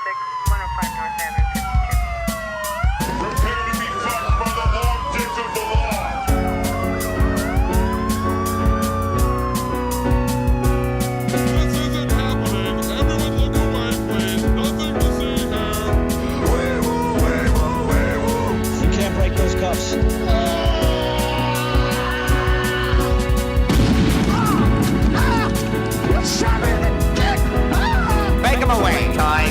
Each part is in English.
105 North Avenue, 52. Prepare to be fucked by the long dick of the law. This isn't happening. Everyone look away, please. Nothing to see here. You can't break those cuffs. Make him away, Ty.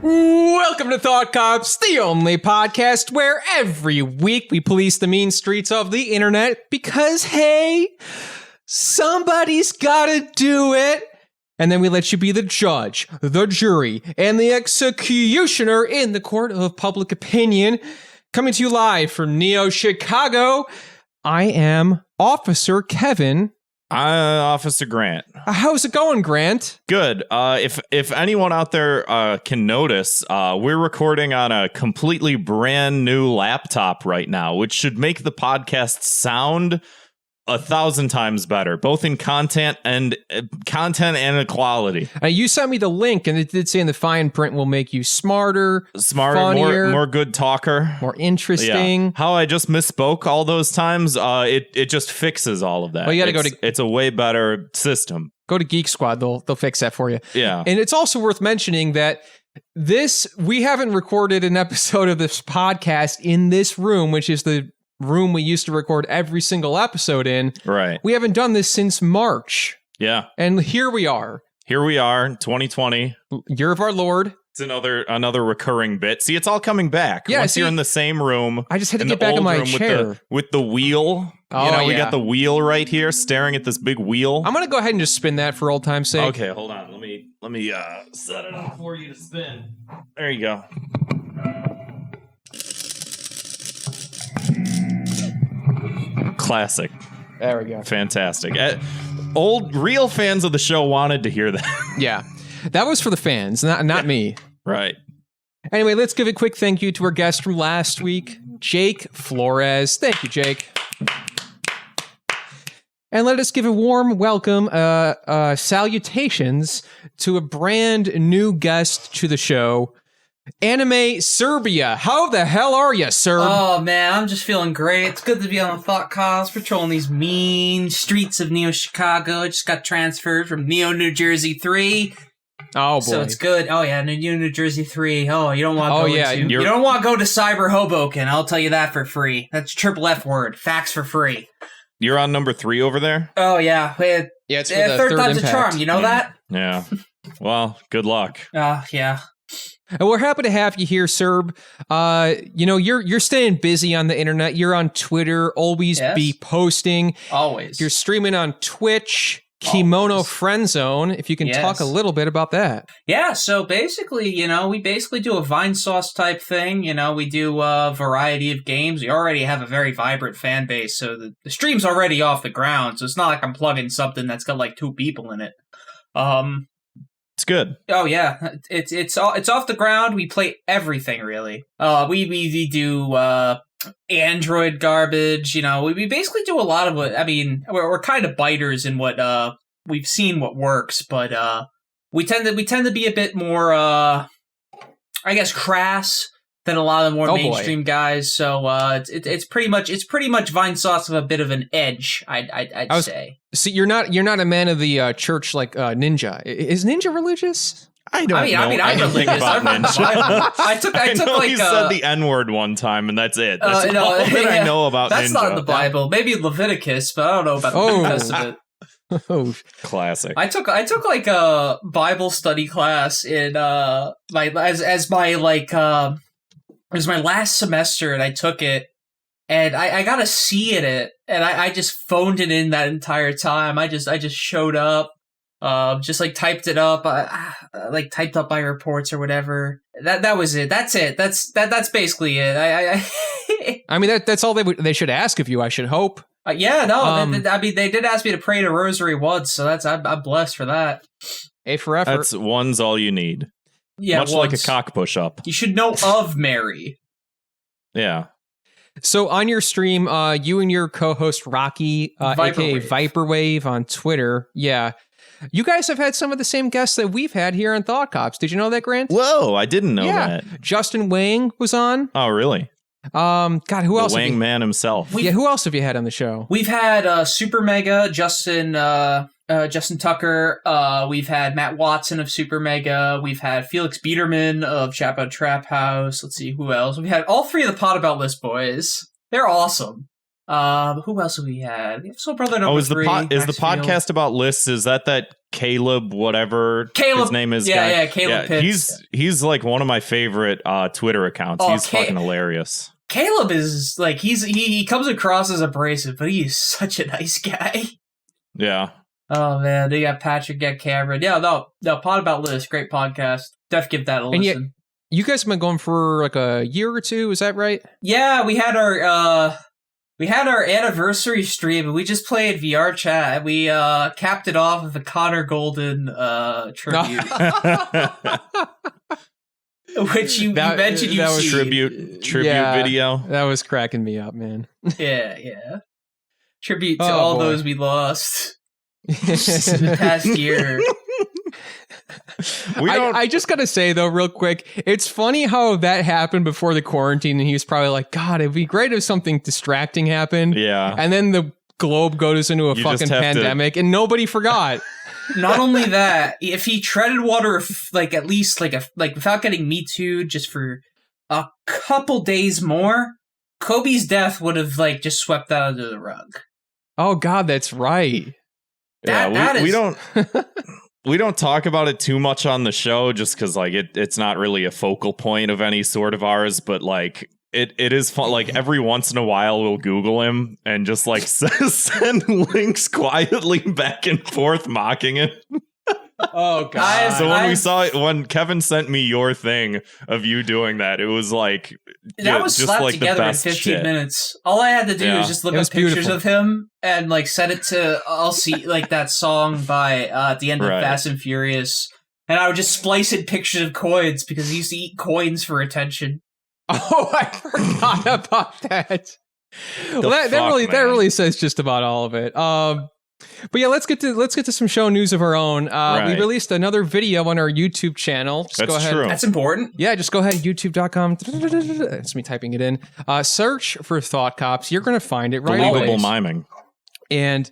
Welcome to Thought Cops, the only podcast where every week we police the mean streets of the internet because, hey, somebody's gotta do it. And then we let you be the judge, the jury, and the executioner in the court of public opinion. Coming to you live from Neo Chicago, I am Officer Kevin. Officer Grant. How's it going, Grant? Good. If anyone out there can notice, we're recording on a completely brand new laptop right now, which should make the podcast sound 1,000 times better, both in content and quality. You sent me the link, and it did say in the fine print will make you smarter, funnier, more good talker, more interesting. Yeah. How I just misspoke all those times, it just fixes all of that. Well, you got to It's a way better system. Go to Geek Squad; they'll fix that for you. Yeah, and it's also worth mentioning that we haven't recorded an episode of this podcast in this room, which is the room we used to record every single episode in. Right. We haven't done this since March. Yeah. And here we are. 2020. Year of our Lord. It's another recurring bit. See, it's all coming back. Yeah, Once you're in the same room. I just had to get back in my chair. With the wheel. Oh, we got the wheel right here, staring at this big wheel. I'm going to go ahead and just spin that for old time's sake. Okay, hold on. Let me set it up for you to spin. There you go. Classic. There we go. Fantastic. Real fans of the show wanted to hear that. Yeah. That was for the fans, not me. Right. Anyway, let's give a quick thank you to our guest from last week, Jake Flores. Thank you, Jake. And let us give a warm welcome, salutations to a brand new guest to the show, AnimeSerbia. How the hell are you, sir? Oh, man, I'm just feeling great. It's good to be on the Thought Cops, patrolling these mean streets of Neo Chicago. I just got transferred from Neo New Jersey 3. Oh, boy. So it's good. Oh, yeah, Neo New Jersey 3. Oh, you don't want to you don't want to go to Cyber Hoboken. I'll tell you that for free. That's triple F word. Facts for free. You're on number 3 over there? Oh, yeah. It's for the third time's impact. a charm. You know that? Yeah. Well, good luck. Yeah. And we're happy to have you here, Serb. You're staying busy on the internet. You're on Twitter, always be posting. Always. You're streaming on Twitch, KEMONOFRIENDZONE, if you can talk a little bit about that. Yeah, so basically, we basically do a Vine Sauce type thing. We do a variety of games. We already have a very vibrant fan base, so the stream's already off the ground, so it's not like I'm plugging something that's got like 2 people in it. It's good. Oh yeah, it's off the ground. We play everything really. We do Android garbage. We basically do a lot of what. I mean, we're kind of biters in what we've seen what works, but we tend to be a bit more I guess crass than a lot of the more mainstream guys. So it's pretty much Vine Sauce with a bit of an edge. I'd say. See, you're not a man of the church like Ninja. Is Ninja religious? I don't know. I'm religious. About Ninja. I took he said the N-word one time, and that's it. That's all that I know about that's Ninja. That's not in the Bible. Maybe Leviticus, but I don't know about the New Testament. Oh, classic. I took like a Bible study class in as my last semester, and I took it. And I got a C in it, and I just phoned it in that entire time. I just showed up, just like typed it up, like typed up my reports or whatever. That was it. That's it. That's basically it. I mean, that's all they should ask of you, I should hope. Yeah, no. I mean, they did ask me to pray to Rosary once, so I'm blessed for that. A for effort. That's one's all you need. Yeah, much like a cock push-up. You should know of Mary. Yeah. So on your stream, you and your co-host Rocky, aka Viperwave on Twitter, you guys have had some of the same guests that we've had here on Thought Cops. Did you know that, Grant? Whoa, I didn't know that. Justin Wang was on. Oh, really? God, who else? Wang man himself. Who else have you had on the show? We've had Super Mega, Justin Tucker. We've had Matt Watson of Super Mega. We've had Felix Biederman of Chapo Trap House. Let's see, who else? We've had all three of the Pod About List boys. They're awesome. Who else have we had? We have Soul Brother number 3. Is the podcast about lists? Is that Caleb whatever his name is? Yeah, Caleb Pitts. He's like one of my favorite Twitter accounts. He's fucking hilarious. Caleb is like he comes across as abrasive, but he is such a nice guy. Yeah. Oh man, they got Patrick, got Cameron. Yeah, no, Pod About List, great podcast. Def give that a listen. Yet, you guys have been going for like a year or two, is that right? Yeah, we had our anniversary stream, and we just played VR chat. We capped it off with a Connor Golden tribute. Which you mentioned that was tribute video. That was cracking me up, man. Yeah. Tribute to all those we lost the past year. I just gotta say though, real quick, it's funny how that happened before the quarantine, and he was probably like, God, it'd be great if something distracting happened. Yeah. And then the globe goes into a fucking pandemic, and nobody forgot. Not only that, if he treaded water, like at least like without getting Me Too, just for a couple days more, Kobe's death would have like just swept that under the rug. Oh God, that's right. We don't talk about it too much on the show just because like it's not really a focal point of any sort of ours, but like it is fun. Like every once in a while we'll Google him and just like send links quietly back and forth mocking him. Oh God. So when Kevin sent me your thing of you doing that, it was like that was just slapped like together in 15 minutes. All I had to do was just look up pictures of him and like set it to I'll see like that song by at the end of Fast and Furious, and I would just splice in pictures of coins because he used to eat coins for attention. Oh, I forgot about that. Well, that really says just about all of it. But yeah, let's get to some show news of our own. We released another video on our YouTube channel. Go ahead. True. That's important. Yeah, just go ahead, youtube.com. It's me typing it in. Search for Thought Cops. You're going to find it right away. Believable miming. And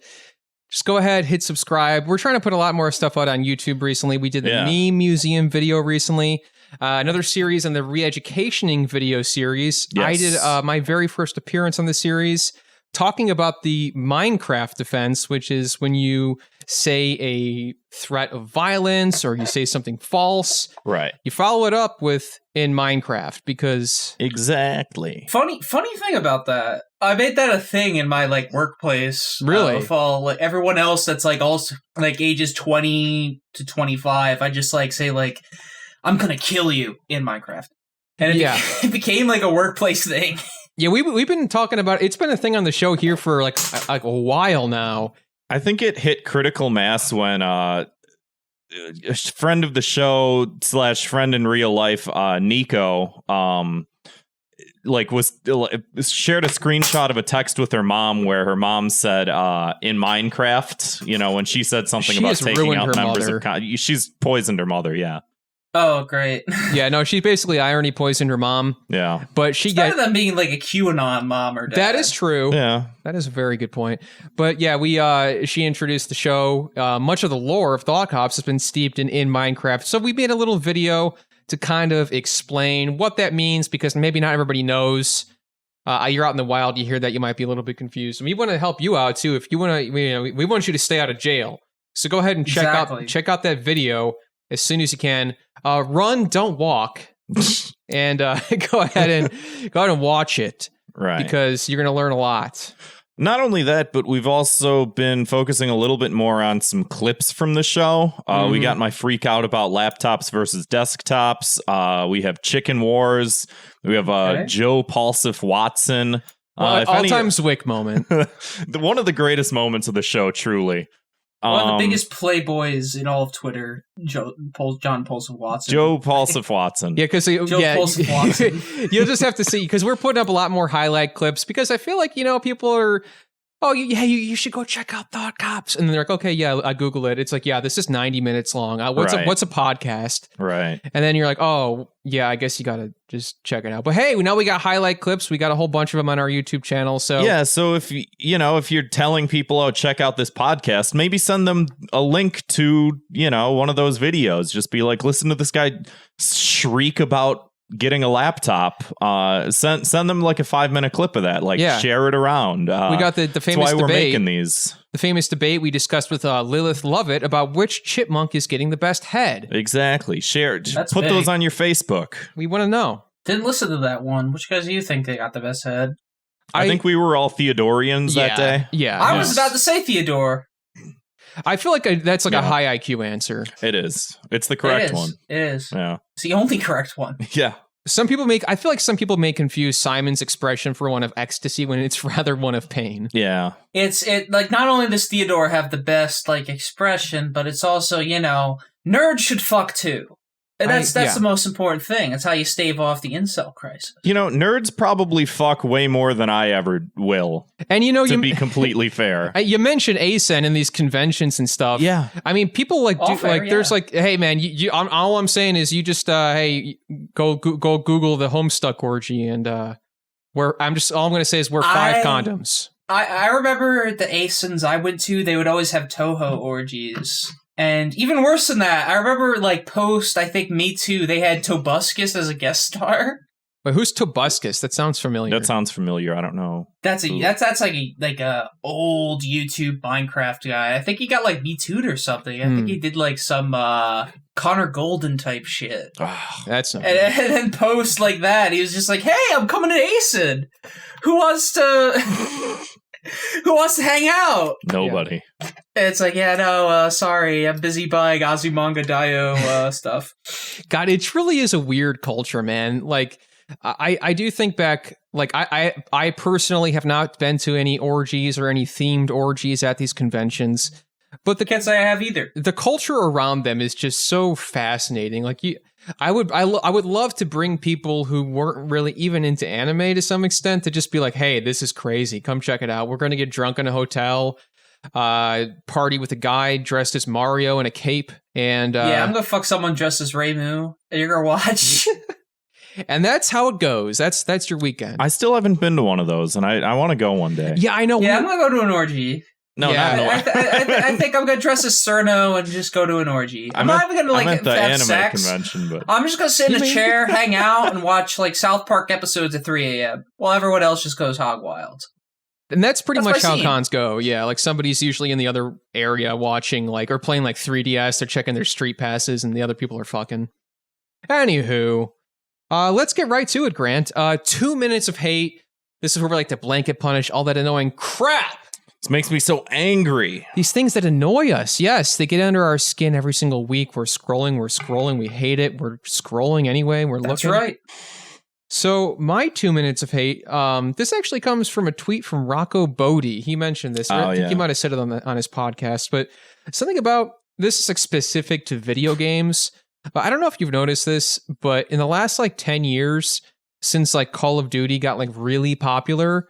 just go ahead, hit subscribe. We're trying to put a lot more stuff out on YouTube recently. We did the Meme Museum video recently. Another series on the Re-Educationing video series. Yes. I did my very first appearance on the series, talking about the Minecraft defense, which is when you say a threat of violence or you say something false. Right. You follow it up with in Minecraft because... Exactly. Funny thing about that, I made that a thing in my like workplace. Really? With all like everyone else that's like also like ages 20 to 25, I just like say like, I'm gonna kill you in Minecraft. And it became like a workplace thing. Yeah, we've been talking about it's been a thing on the show here for like a while now. I think it hit critical mass when a friend of the show / friend in real life, Nico, like shared a screenshot of a text with her mom where her mom said in Minecraft, you know, when she said something about taking out members of she's poisoned her mother. Yeah. Oh, great. Yeah, no, she basically irony poisoned her mom. Yeah. But she better than being like a QAnon mom or dad. That is true. Yeah. That is a very good point. But yeah, she introduced the show. Much of the lore of Thought Cops has been steeped in Minecraft. So we made a little video to kind of explain what that means because maybe not everybody knows. You're out in the wild, you hear that, you might be a little bit confused. And we want to help you out too. If you want to, we want you to stay out of jail. So go ahead and check out that video as soon as you can. Run, don't walk, and go ahead and watch it, right? Because you're going to learn a lot. Not only that, but we've also been focusing a little bit more on some clips from the show. We got my freak out about laptops versus desktops. We have Chicken Wars. We have Joe Paulsif Watson. All-time Zwick moment. One of the greatest moments of the show, truly. One of the biggest playboys in all of Twitter, John Paulson Watson. Joe Paulsif Watson. Yeah, because Paulson Watson. You'll just have to see, because we're putting up a lot more highlight clips, because I feel like, people are, you should go check out Thought Cops. And they're like, okay, yeah, I Google it. It's like, yeah, this is 90 minutes long. What's a podcast? Right. And then you're like, oh, yeah, I guess you got to just check it out. But hey, now we got highlight clips. We got a whole bunch of them on our YouTube channel. So yeah, so if you're telling people, oh, check out this podcast, maybe send them a link to, one of those videos. Just be like, listen to this guy shriek about getting a laptop. Send them like a 5-minute clip of that. Like, share it around. We got the famous that's why debate. We're making these. The famous debate we discussed with Lilith Lovett about which chipmunk is getting the best head. Exactly. Share. That's put big. those on your Facebook. We want to know. Didn't listen to that one. Which guys do you think they got the best head? I think we were all Theodorians that day. Yeah. I was about to say Theodore. I feel like that's like a high IQ answer. It is. It's the correct one. It is. Yeah. It's the only correct one. Yeah. I feel like some people may confuse Simon's expression for one of ecstasy when it's rather one of pain. Yeah. Like, not only does Theodore have the best, like, expression, but it's also, nerds should fuck too. And that's the most important thing. That's how you stave off the incel crisis. Nerds probably fuck way more than I ever will. And to be completely fair, you mentioned ASEN in these conventions and stuff. Yeah, I mean, people there's like, hey man, all I'm saying is you just go Google the Homestuck orgy and all I'm gonna say is wear 5 condoms. I remember the ASENs I went to, they would always have Toho orgies. And even worse than that, I remember, I think Me Too, they had Tobuscus as a guest star. Wait, who's Tobuscus? That sounds familiar. That sounds familiar. I don't know. That's like a old YouTube Minecraft guy. I think he got Me Too'd or something. I think he did some Connor Golden type shit. Oh, that's not and then post like that. He was just like, "Hey, I'm coming to ASEN. Who wants to hang out?" Nobody. Yeah. It's like, sorry, I'm busy buying Azumanga Daioh stuff. God, it really is a weird culture, man. Like, I do think back, like, I personally have not been to any orgies or any themed orgies at these conventions, but can't say I have either. The culture around them is just so fascinating. Like, I would love to bring people who weren't really even into anime to some extent to just be like, hey, this is crazy. Come check it out. We're going to get drunk in a hotel, party with a guy dressed as Mario in a cape. And I'm going to fuck someone dressed as Reimu. And you're going to watch. And that's how it goes. That's your weekend. I still haven't been to one of those, and I want to go one day. Yeah, I know. Yeah, I'm going to go to an orgy. No, I think I'm going to dress as Cerno and just go to an orgy. I'm not even going to the have anime sex. convention, but I'm just going to sit in a chair, hang out, and watch South Park episodes at 3 a.m. while everyone else just goes hog wild. And that's pretty much how scene. cons go. Yeah, like somebody's usually in the other area watching, or playing 3DS. They're checking their street passes, and the other people are fucking. Anywho, let's get right to it, Grant. 2 minutes of hate. This is where we like to blanket punish all that annoying crap. This makes me so angry. These things that annoy us, yes, they get under our skin every single week. We're scrolling, we hate it. We're scrolling anyway, we're looking. That's right. So my 2 minutes of hate, this actually comes from a tweet from Rocco Bodie. He mentioned this. I think he might have said it on his podcast, but something about this is specific to video games. I don't know if you've noticed this, but in the last 10 years, since Call of Duty got really popular,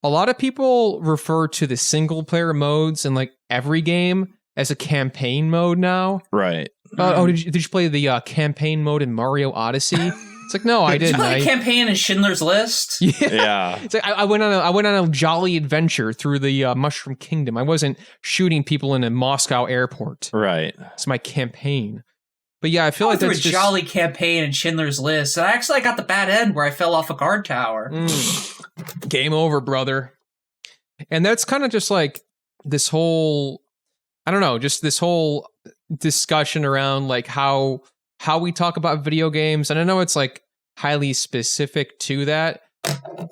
a lot of people refer to the single player modes in every game as a campaign mode now. Right. Did you play the campaign mode in Mario Odyssey? It's no, I didn't. Did you play a campaign in Schindler's List? Yeah. It's I went on a jolly adventure through the Mushroom Kingdom. I wasn't shooting people in a Moscow airport. Right. It's my campaign. But yeah, I feel like that's just a jolly campaign in Schindler's List. And I got the bad end where I fell off a guard tower. Game over, brother. And that's kind of just this whole, I don't know, just this whole discussion around how we talk about video games. And I know it's highly specific to that,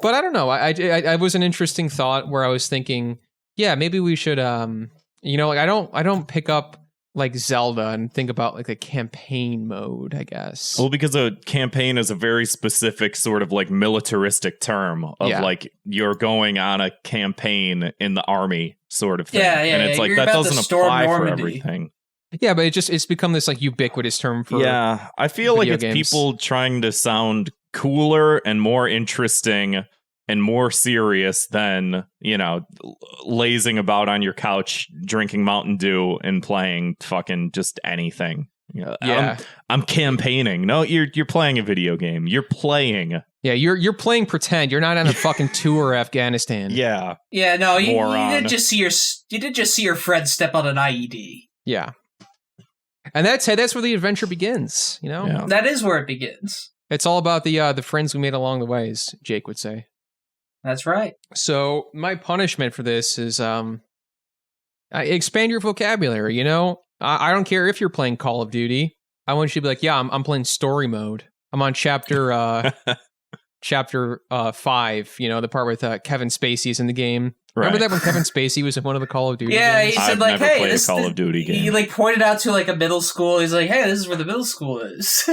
But I don't know. I was an interesting thought where I was thinking, yeah, maybe we should, like I don't pick up like Zelda and think about like the campaign mode, I guess. Well, because a campaign is a very specific sort of like militaristic term of like you're going on a campaign in the army sort of thing. Yeah, and it's like you're that about to doesn't storm apply for Normandy. everything. Yeah, but it's become this like ubiquitous term for I feel like video it's games. people trying to sound cooler and more interesting and more serious than, lazing about on your couch, drinking Mountain Dew and playing fucking just anything. Yeah. I'm campaigning. No, you're playing a video game. You're playing. Yeah, you're playing pretend. You're not on a fucking tour of Afghanistan. Yeah. Yeah, no, you Moron. did just see your friend step on an IED. Yeah. And that's where the adventure begins, Yeah. That is where it begins. It's all about the friends we made along the way, as Jake would say. That's right. So my punishment for this is expand your vocabulary. I don't care if you're playing Call of Duty. I want you to be like, yeah, I'm playing story mode. I'm on chapter 5. The part with Kevin Spacey's in the game. Remember that when Kevin Spacey was in one of the Call of Duty Yeah, games? he said I've like, never hey, played a this Call of Duty game. He like pointed out to like a middle school. He's like, hey, this is where the middle school is.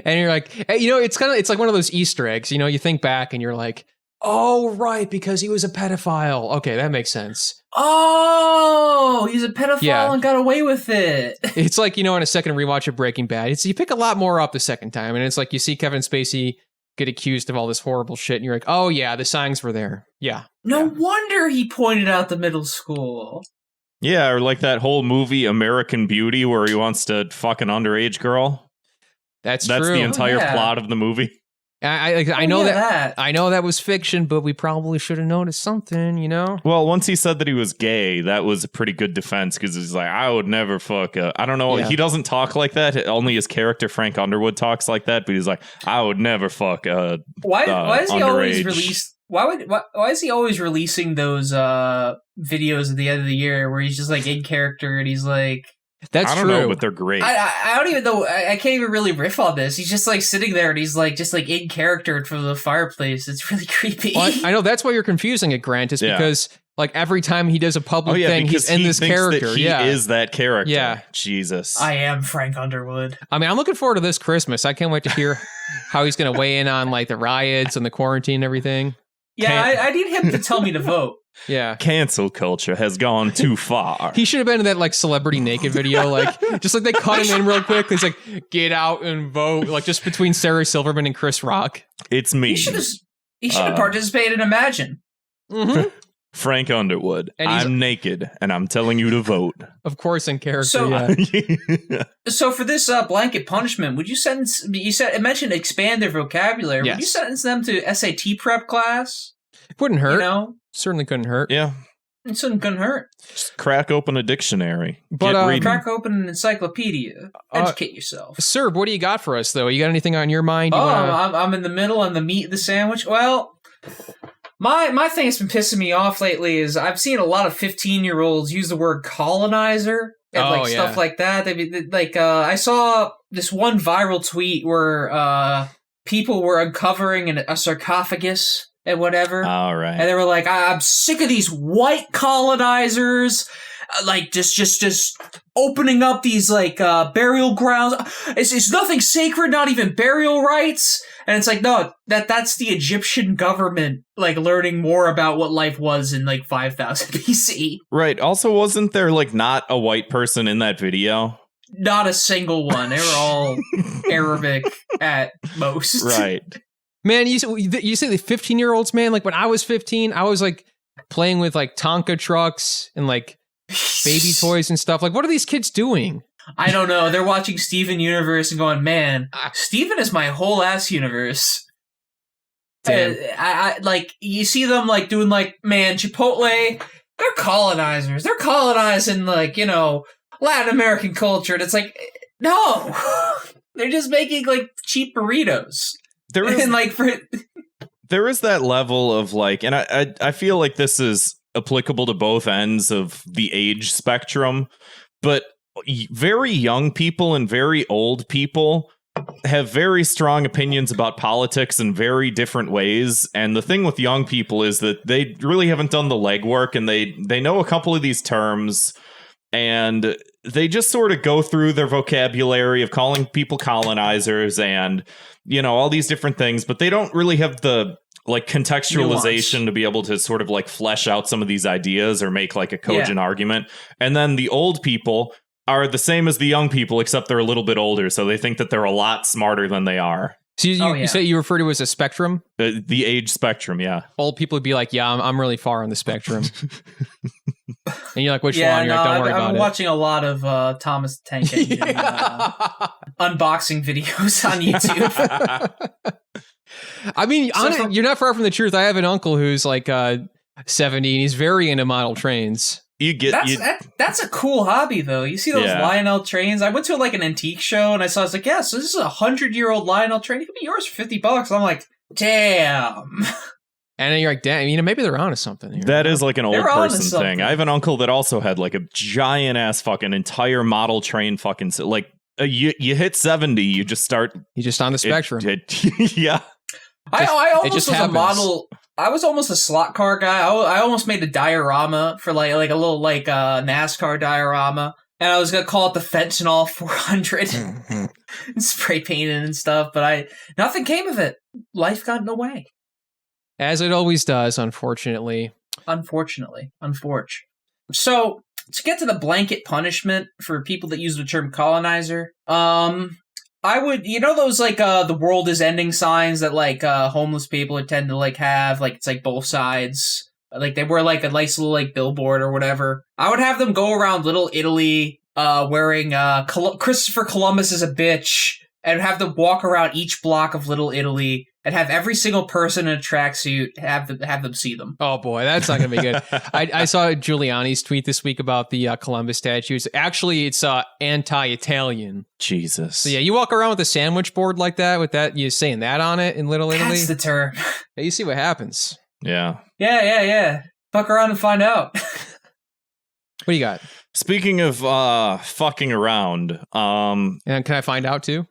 And you're like, hey, it's like one of those Easter eggs. You think back and you're like, oh, right, because he was a pedophile. Okay, that makes sense. Oh, he's a pedophile Yeah. and got away with it. It's like, on a second rewatch of Breaking Bad, you pick a lot more up the second time. And it's like you see Kevin Spacey get accused of all this horrible shit. And you're like, oh, yeah, the signs were there. Yeah. No wonder he pointed out the middle school. Yeah, or like that whole movie American Beauty where he wants to fuck an underage girl. That's That's true. the entire yeah. plot of the movie. I know yeah, that. I know that was fiction, but we probably should have noticed something, Well, once he said that he was gay, that was a pretty good defense because he's like, I would never fuck I don't know. Yeah. He doesn't talk like that. Only his character, Frank Underwood, talks like that. But he's like, I would never fuck Why is he always underage. released? Why is he always releasing those videos at the end of the year where he's just like in character and he's like, That's I don't true. know, but they're great. I don't even know. I can't even really riff on this. He's just like sitting there and he's like just like in character in front of the fireplace. It's really creepy. Well, I know that's why you're confusing it, Grant, is Yeah. because like every time he does a public thing, because he's in he this thinks character. That he is that character. Yeah. Jesus. I am Frank Underwood. I mean, I'm looking forward to this Christmas. I can't wait to hear how he's going to weigh in on like the riots and the quarantine and everything. Yeah, I need him to tell me to vote. Yeah. Cancel culture has gone too far. He should have been in that like celebrity naked video, like just like they cut him in real quick. He's like, get out and vote, like just between Sarah Silverman and Chris Rock. It's me, He should have participated in Imagine. Mm-hmm. Frank Underwood. And he's- I'm naked, and I'm telling you to vote. Of course, in character. So- yeah. So for this blanket punishment, would you sentence? It mentioned expand their vocabulary. Yes. Would you sentence them to SAT prep class? It wouldn't hurt. You know, Certainly couldn't hurt. Yeah, it couldn't hurt. just crack open a dictionary. But, Get reading. Crack open an encyclopedia. Educate yourself. Sir, what do you got for us, though? You got anything on your mind? You wanna... I'm in the middle on the meat of the sandwich. Well, my thing that's been pissing me off lately is I've seen a lot of 15-year-olds use the word colonizer and Oh, yeah. stuff like that. I saw this one viral tweet where people were uncovering a sarcophagus and whatever. All right. And they were like, I'm sick of these white colonizers, like just opening up these like burial grounds. It's nothing sacred, not even burial rites. And it's like, no, that's the Egyptian government like learning more about what life was in like 5000 BC. Right. Also, wasn't there like not a white person in that video? Not a single one. They were all Arabic at most. Right. Man, you say the 15-year-olds, man. Like when I was 15, I was like playing with like Tonka trucks and like baby toys and stuff. Like, what are these kids doing? I don't know. They're watching Steven Universe and going, man, Steven is my whole ass universe. Damn. I like you see them like doing like, man, Chipotle, they're colonizers. They're colonizing like, Latin American culture. And it's like, no. They're just making like cheap burritos. There is And like there is that level of like, and I feel like this is applicable to both ends of the age spectrum, but very young people and very old people have very strong opinions about politics in very different ways. And the thing with young people is that they really haven't done the legwork, and they know a couple of these terms, and they just sort of go through their vocabulary of calling people colonizers and, you know, all these different things, but they don't really have the like contextualization Nuance. to be able to sort of like flesh out some of these ideas or make like a cogent argument. And then the old people are the same as the young people, except they're a little bit older, so they think that they're a lot smarter than they are. So you say you refer to it as a spectrum? The age spectrum, yeah. Old people would be like, yeah, I'm really far on the spectrum. And you're like, which one? You're like, don't worry about it. I've been watching a lot of Thomas the Tank Engine unboxing videos on YouTube. I mean, you're not far from the truth. I have an uncle who's like 70, and he's very into model trains. That's a cool hobby, though. You see those Lionel trains? I went to like an antique show, and I was like, yeah, so this is a 100-year-old Lionel train. It could be yours for $50. I'm like, damn. And then you're like, damn, you know, maybe they're onto something here. That is like an old person thing. I have an uncle that also had like a giant ass fucking entire model train fucking like you hit 70, you just start. You're just on the spectrum. Yeah. I almost was a model. I was almost a slot car guy. I almost made a diorama for like a little like NASCAR diorama, and I was gonna call it the Fentanyl 400 and spray painted and stuff. But nothing came of it. Life got in the way, as it always does. Unfortunately. So to get to the blanket punishment for people that use the term colonizer, I would, you know, those like the world is ending signs that like homeless people tend to like have, like it's like both sides, like they wear like a nice little like billboard or whatever. I would have them go around Little Italy wearing Christopher Columbus is a bitch, and have them walk around each block of Little Italy and have every single person in a tracksuit have them see them. Oh boy, that's not going to be good. I saw Giuliani's tweet this week about the Columbus statues. Actually, it's anti-Italian. Jesus. So yeah, you walk around with a sandwich board like that, with that you saying that on it in Little Italy. That's the term. Yeah, you see what happens. Yeah. Yeah. Fuck around and find out. What do you got? Speaking of fucking around, and can I find out too?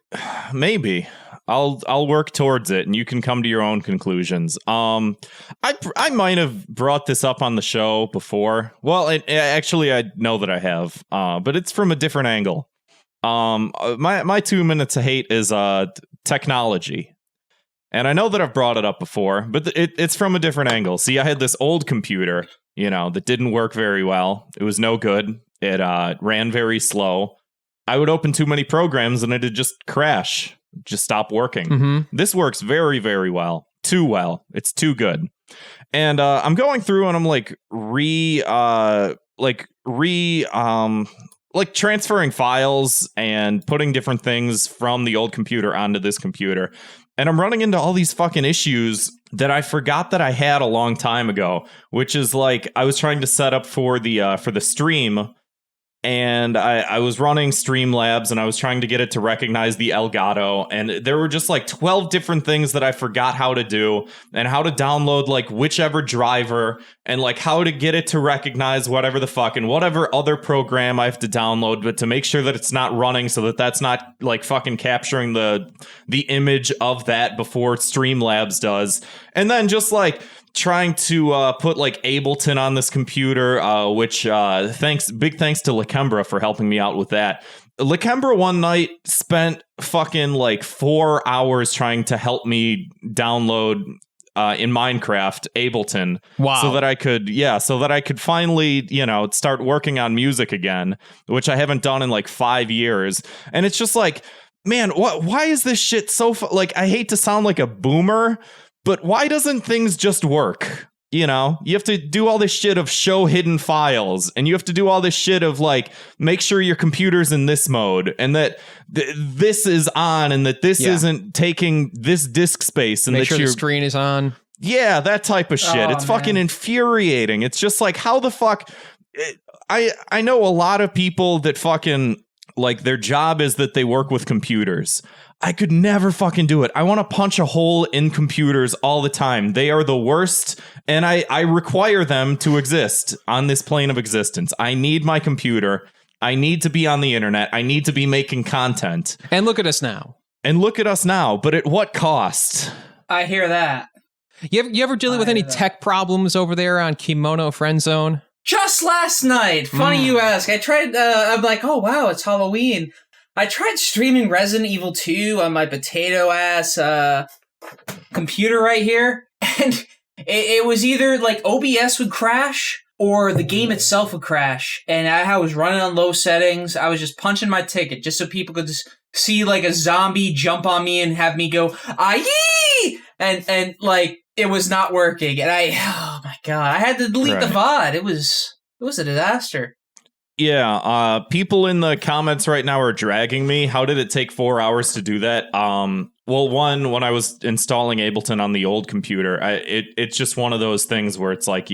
Maybe. I'll work towards it, and you can come to your own conclusions. I might have brought this up on the show before. Well, actually, I know that I have, but it's from a different angle. My 2 minutes of hate is technology, and I know that I've brought it up before, but it's from a different angle. See, I had this old computer, you know, that didn't work very well. It was no good. It ran very slow. I would open too many programs, and it'd just crash. Just stop working. Mm-hmm. This works very, very well. Too well. It's too good. And I'm going through and I'm like transferring files and putting different things from the old computer onto this computer. And I'm running into all these fucking issues that I forgot that I had a long time ago, which is like I was trying to set up for the stream. And I was running Streamlabs, and I was trying to get it to recognize the Elgato, and there were just like 12 different things that I forgot how to do, and how to download like whichever driver, and like how to get it to recognize whatever the fuck, and whatever other program I have to download, but to make sure that it's not running so that that's not like fucking capturing the image of that before Streamlabs does. And then just like trying to put like Ableton on this computer, which big thanks to Lakembra for helping me out with that. Lakembra one night spent fucking like 4 hours trying to help me download in Minecraft Ableton. Wow. So that I could finally, you know, start working on music again, which I haven't done in like 5 years. And it's just like, man, why is this shit so like, I hate to sound like a boomer, but why doesn't things just work? You know, you have to do all this shit of show hidden files, and you have to do all this shit of like, make sure your computer's in this mode, and that this is on, and that this isn't taking this disk space, and make that sure your the screen is on. Yeah, that type of shit. It's fucking infuriating. It's just like, how the fuck? I know a lot of people that fucking like their job is that they work with computers. I could never fucking do it. I want to punch a hole in computers all the time. They are the worst, and I require them to exist on this plane of existence. I need my computer. I need to be on the internet. I need to be making content. And look at us now. And look at us now, but at what cost? I hear that. You ever dealing with any tech problems over there on Kimono Friend Zone? Just last night. Funny you ask. I tried, I'm like, oh wow, it's Halloween. I tried streaming Resident Evil 2 on my potato ass computer right here, and it was either like OBS would crash or the game itself would crash. And I was running on low settings. I was just punching my ticket just so people could just see like a zombie jump on me and have me go, "Aye!" And like it was not working. And oh my god, I had to delete the VOD. It was a disaster. Yeah, people in the comments right now are dragging me. How did it take 4 hours to do that? Well, one, when I was installing Ableton on the old computer, it's just one of those things where it's like,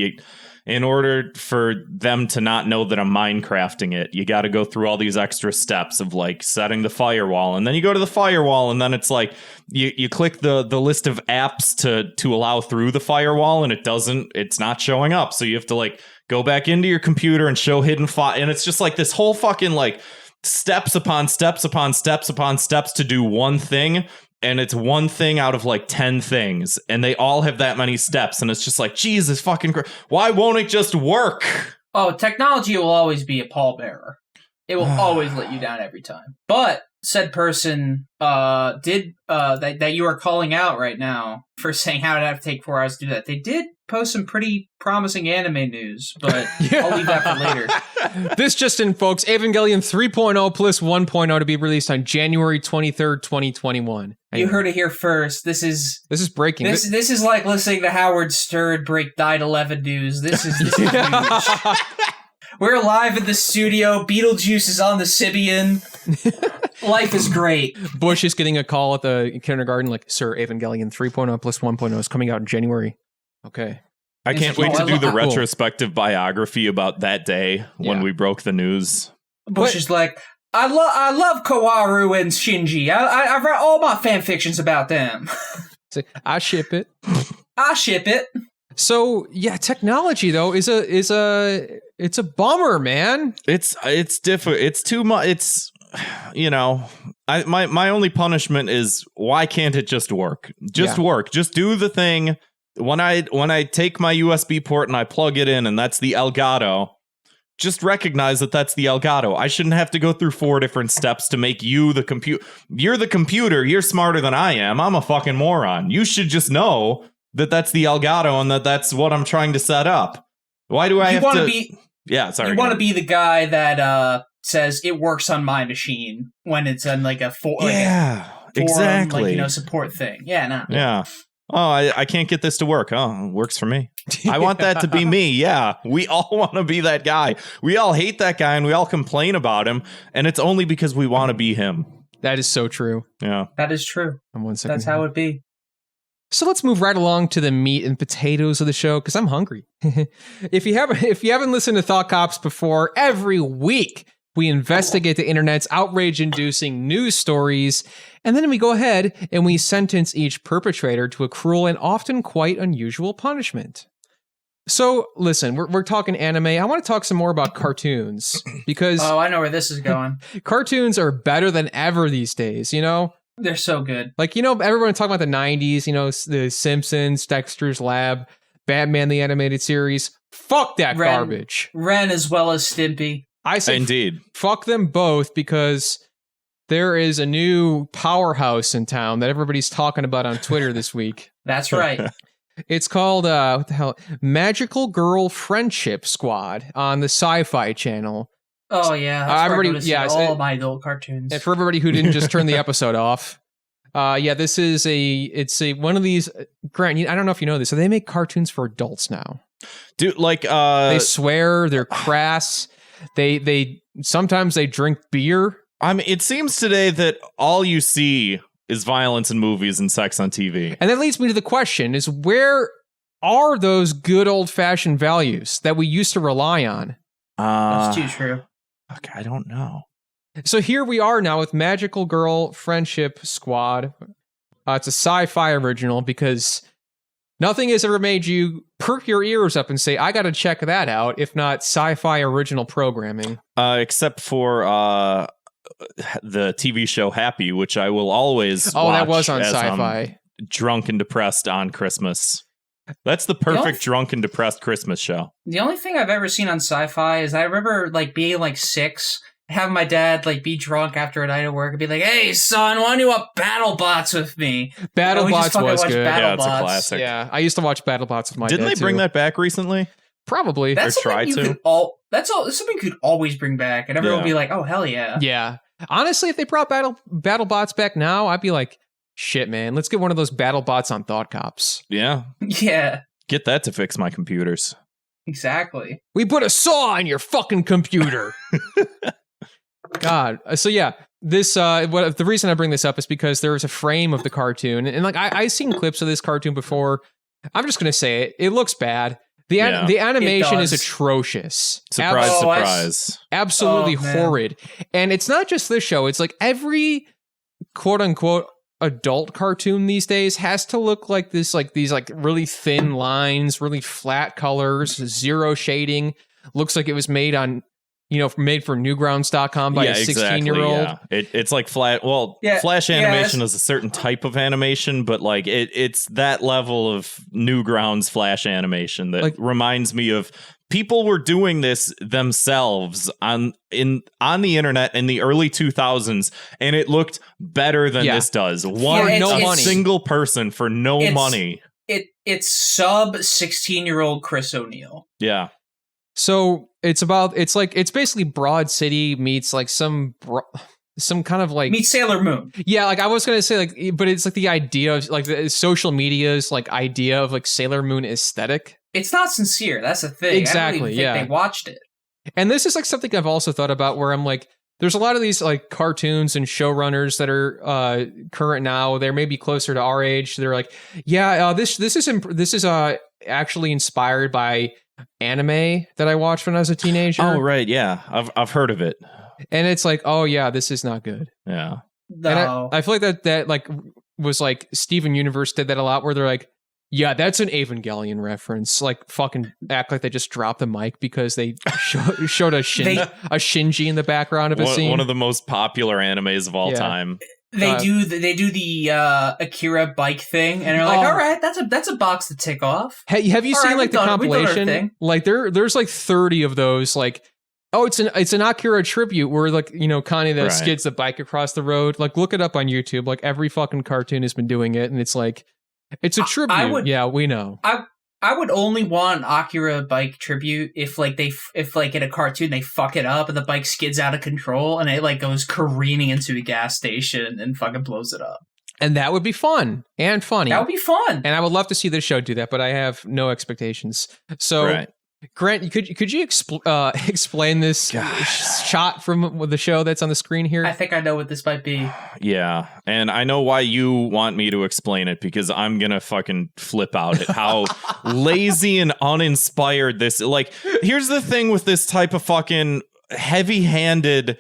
in order for them to not know that I'm Minecrafting it, you got to go through all these extra steps of like setting the firewall, and then you go to the firewall, and then it's like you click the list of apps to allow through the firewall, and it's not showing up. So you have to like go back into your computer and show hidden file, and it's just like this whole fucking like steps upon steps upon steps upon steps to do one thing. And it's one thing out of like 10 things, and they all have that many steps, and it's just like, Jesus fucking Christ, why won't it just work? Oh, technology will always be a pallbearer. It will always let you down every time. But said person that you are calling out right now for saying how did I have to take 4 hours to do that. They did post some pretty promising anime news, but I'll leave that for later. This just in, folks. Evangelion 3.0 plus 1.0 to be released on January 23rd, 2021. You heard it here first. This is breaking. This is like listening to Howard Stern break 9/11 news. This is huge. We're live in the studio. Beetlejuice is on the Sibian. Life is great. Bush is getting a call at the kindergarten like, Sir, Evangelion 3.0 plus 1.0 is coming out in January. Okay. I can't wait to do the retrospective biography about that day when we broke the news. Bush is like, I love Kawaru and Shinji. I've read all my fan fictions about them. I ship it. I ship it. So yeah, technology though is a bummer, man. It's different. It's too much. It's, you know, my only punishment is, why can't it just work? Just work. Just do the thing. When I take my USB port and I plug it in, and that's the Elgato, just recognize that that's the Elgato. I shouldn't have to go through 4 different steps to make you the computer. You're the computer. You're smarter than I am. I'm a fucking moron. You should just know that that's the Elgato and that's what I'm trying to set up. Why do I have to... Yeah, sorry. You want to be the guy that says it works on my machine when it's on like a exactly. Like, you know, support thing. Yeah, no. Yeah. Oh, I can't get this to work. Oh, it works for me. I want that to be me. Yeah, we all want to be that guy. We all hate that guy and we all complain about him. And it's only because we want to be him. That is so true. Yeah. That is true. That's how it be. So let's move right along to the meat and potatoes of the show, because I'm hungry. If you haven't listened to Thought Cops before, every week we investigate the internet's outrage-inducing news stories, and then we go ahead and we sentence each perpetrator to a cruel and often quite unusual punishment. So listen, we're talking anime. I want to talk some more about cartoons, because I know where this is going. Cartoons are better than ever these days, you know? They're so good. Like, you know, everyone talking about the 90s, you know, The Simpsons, Dexter's Lab, Batman the Animated Series. Fuck that garbage. Ren as well as Stimpy. I say indeed. Fuck them both, because there is a new powerhouse in town that everybody's talking about on Twitter this week. That's right. It's called, what the hell? Magical Girl Friendship Squad on the Sci-Fi Channel. Oh yeah, that's where I go to see all my adult cartoons. And for everybody who didn't just turn the episode off, this is one of these. Grant, I don't know if you know this, so they make cartoons for adults now. Dude, like they swear, they're crass. They sometimes they drink beer. I mean, it seems today that all you see is violence in movies and sex on TV. And that leads me to the question: is where are those good old fashioned values that we used to rely on? That's too true. Okay, I don't know. So here we are now with Magical Girl Friendship Squad. It's a sci-fi original, because nothing has ever made you perk your ears up and say, I got to check that out, if not sci-fi original programming. Except for the TV show Happy, which I will always Oh, that watch was on as I'm Sci-Fi. drunk and depressed on Christmas. That's the perfect drunk and depressed Christmas show. The only thing I've ever seen on Sci-Fi is I remember like being like 6, having my dad like be drunk after a night of work and be like, "Hey son, why don't you watch BattleBots with me?" BattleBots was good. Yeah, it's a classic. Yeah, I used to watch BattleBots with my Didn't dad they bring too. that back recently? Probably. That's Or try something to. That's something you could always bring back, and everyone would be like, "Oh hell yeah!" Yeah. Honestly, if they brought BattleBots back now, I'd be like, shit, man, let's get one of those BattleBots on Thought Cops. Yeah. Yeah, Get that to fix my computers. exactly. We put a saw in your fucking computer. God. So yeah, this the reason I bring this up is because there is a frame of the cartoon, and like I've seen clips of this cartoon before. I'm just gonna say it. It looks bad. The animation is atrocious. Surprise, surprise. Absolutely Oh, man. horrid. And it's not just this show. It's like every quote unquote adult cartoon these days has to look like this, like these like really thin lines, really flat colors, zero shading. Looks like it was made on, made for Newgrounds.com by a 16-year-old. Yeah. It's like flat. Well, Flash animation is a certain type of animation, but like it's that level of Newgrounds Flash animation that reminds me of people were doing this themselves on the internet in the early 2000s, and it looked better than this does. One single person for no money. It's sub 16-year-old Chris O'Neill. Yeah. So it's basically Broad City meets like some kind of like meets Sailor Moon. Yeah, like I was gonna say like, but it's like the idea of like the social media's like idea of like Sailor Moon aesthetic. It's not sincere. That's the thing. Exactly. I don't even think they watched it. And this is like something I've also thought about where I'm like, there's a lot of these like cartoons and showrunners that are current now. They're maybe closer to our age. They're like, this is actually inspired by anime that I watched when I was a teenager. Oh right, yeah, I've heard of it. And it's like, oh yeah, this is not good. Yeah. No. And I feel like that like was like Steven Universe did that a lot where they're like, yeah, that's an Evangelion reference. Like fucking act like they just dropped the mic because they showed a Shinji in the background of a scene. One of the most popular animes of all time. They do the Akira bike thing, and they're like, all right, that's a box to tick off. Hey, have you seen like the compilation? Like there's like 30 of those. Like, oh, it's an Akira tribute where like Connie that skids the bike across the road. Like, look it up on YouTube. Like every fucking cartoon has been doing it, and it's like it's a tribute. Yeah, we know. I would only want an Akira bike tribute if in a cartoon they fuck it up and the bike skids out of control and it like goes careening into a gas station and fucking blows it up. And that would be fun and funny. That would be fun. And I would love to see the show do that, but I have no expectations. So, Grant, could you explain this shot from the show that's on the screen here? I think I know what this might be. Yeah, and I know why you want me to explain it because I'm gonna fucking flip out at how lazy and uninspired this. Like, here's the thing with this type of fucking heavy-handed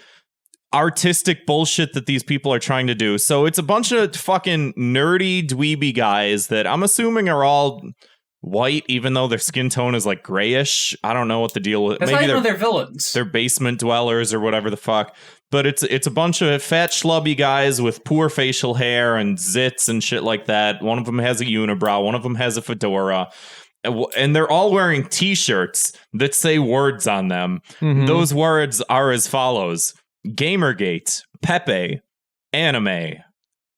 artistic bullshit that these people are trying to do. So it's a bunch of fucking nerdy dweeby guys that I'm assuming are all white, even though their skin tone is like grayish. I don't know what the deal with. That's Maybe they're villains. They're basement dwellers or whatever the fuck. But it's a bunch of fat schlubby guys with poor facial hair and zits and shit like that. One of them has a unibrow. One of them has a fedora. And they're all wearing t-shirts that say words on them. Mm-hmm. Those words are as follows: Gamergate, Pepe, anime.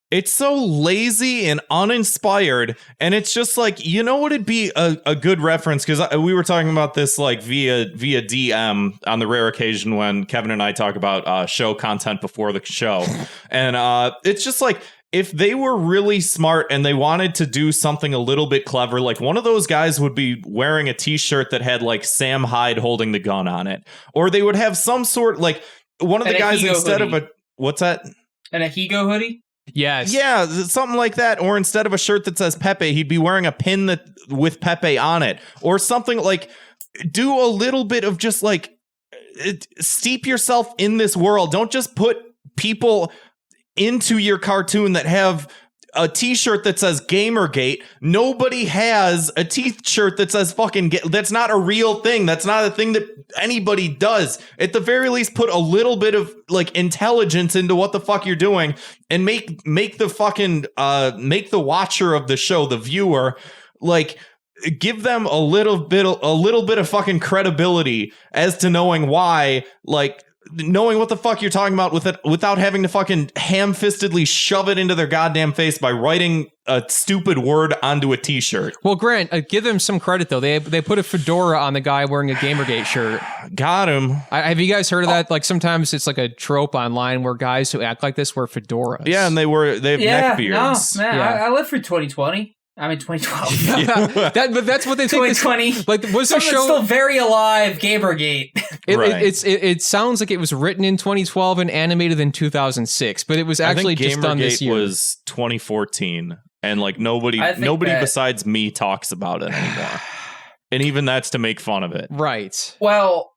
It's so lazy and uninspired, and it's just like, you know what, it'd be a good reference, because we were talking about this like via DM on the rare occasion when Kevin and I talk about show content before the show, and it's just like, if they were really smart and they wanted to do something a little bit clever, like one of those guys would be wearing a t-shirt that had like Sam Hyde holding the gun on it, or they would have some sort, like one of the guys instead of a, what's that? An Ahigo hoodie? Yes. Yeah, something like that. Or instead of a shirt that says Pepe, he'd be wearing a pin that with Pepe on it. Or something like, do a little bit of just like, steep yourself in this world. Don't just put people into your cartoon that have a t-shirt that says Gamergate. Nobody has a t-shirt that says fucking that's not a real thing. That's not a thing that anybody does. At the very least, put a little bit of like intelligence into what the fuck you're doing and make the fucking make the watcher of the show, the viewer, like give them a little bit of fucking credibility as to knowing why, like knowing what the fuck you're talking about with it without having to fucking ham-fistedly shove it into their goddamn face by writing a stupid word onto a t-shirt. Well, Grant, give them some credit though. They put a fedora on the guy wearing a Gamergate shirt. Got him. Have you guys heard of that? Like sometimes it's like a trope online where guys who act like this wear fedoras. Yeah, and they have neck beards. No, man, Yeah. I lived through 2020. I mean 2012. But that's what they think. 2020. Like was the Something show still very alive? Gamergate. It sounds like it was written in 2012 and animated in 2006, but it was actually just done this year. Was 2014, and like nobody besides me talks about it anymore, and even that's to make fun of it. Right. Well,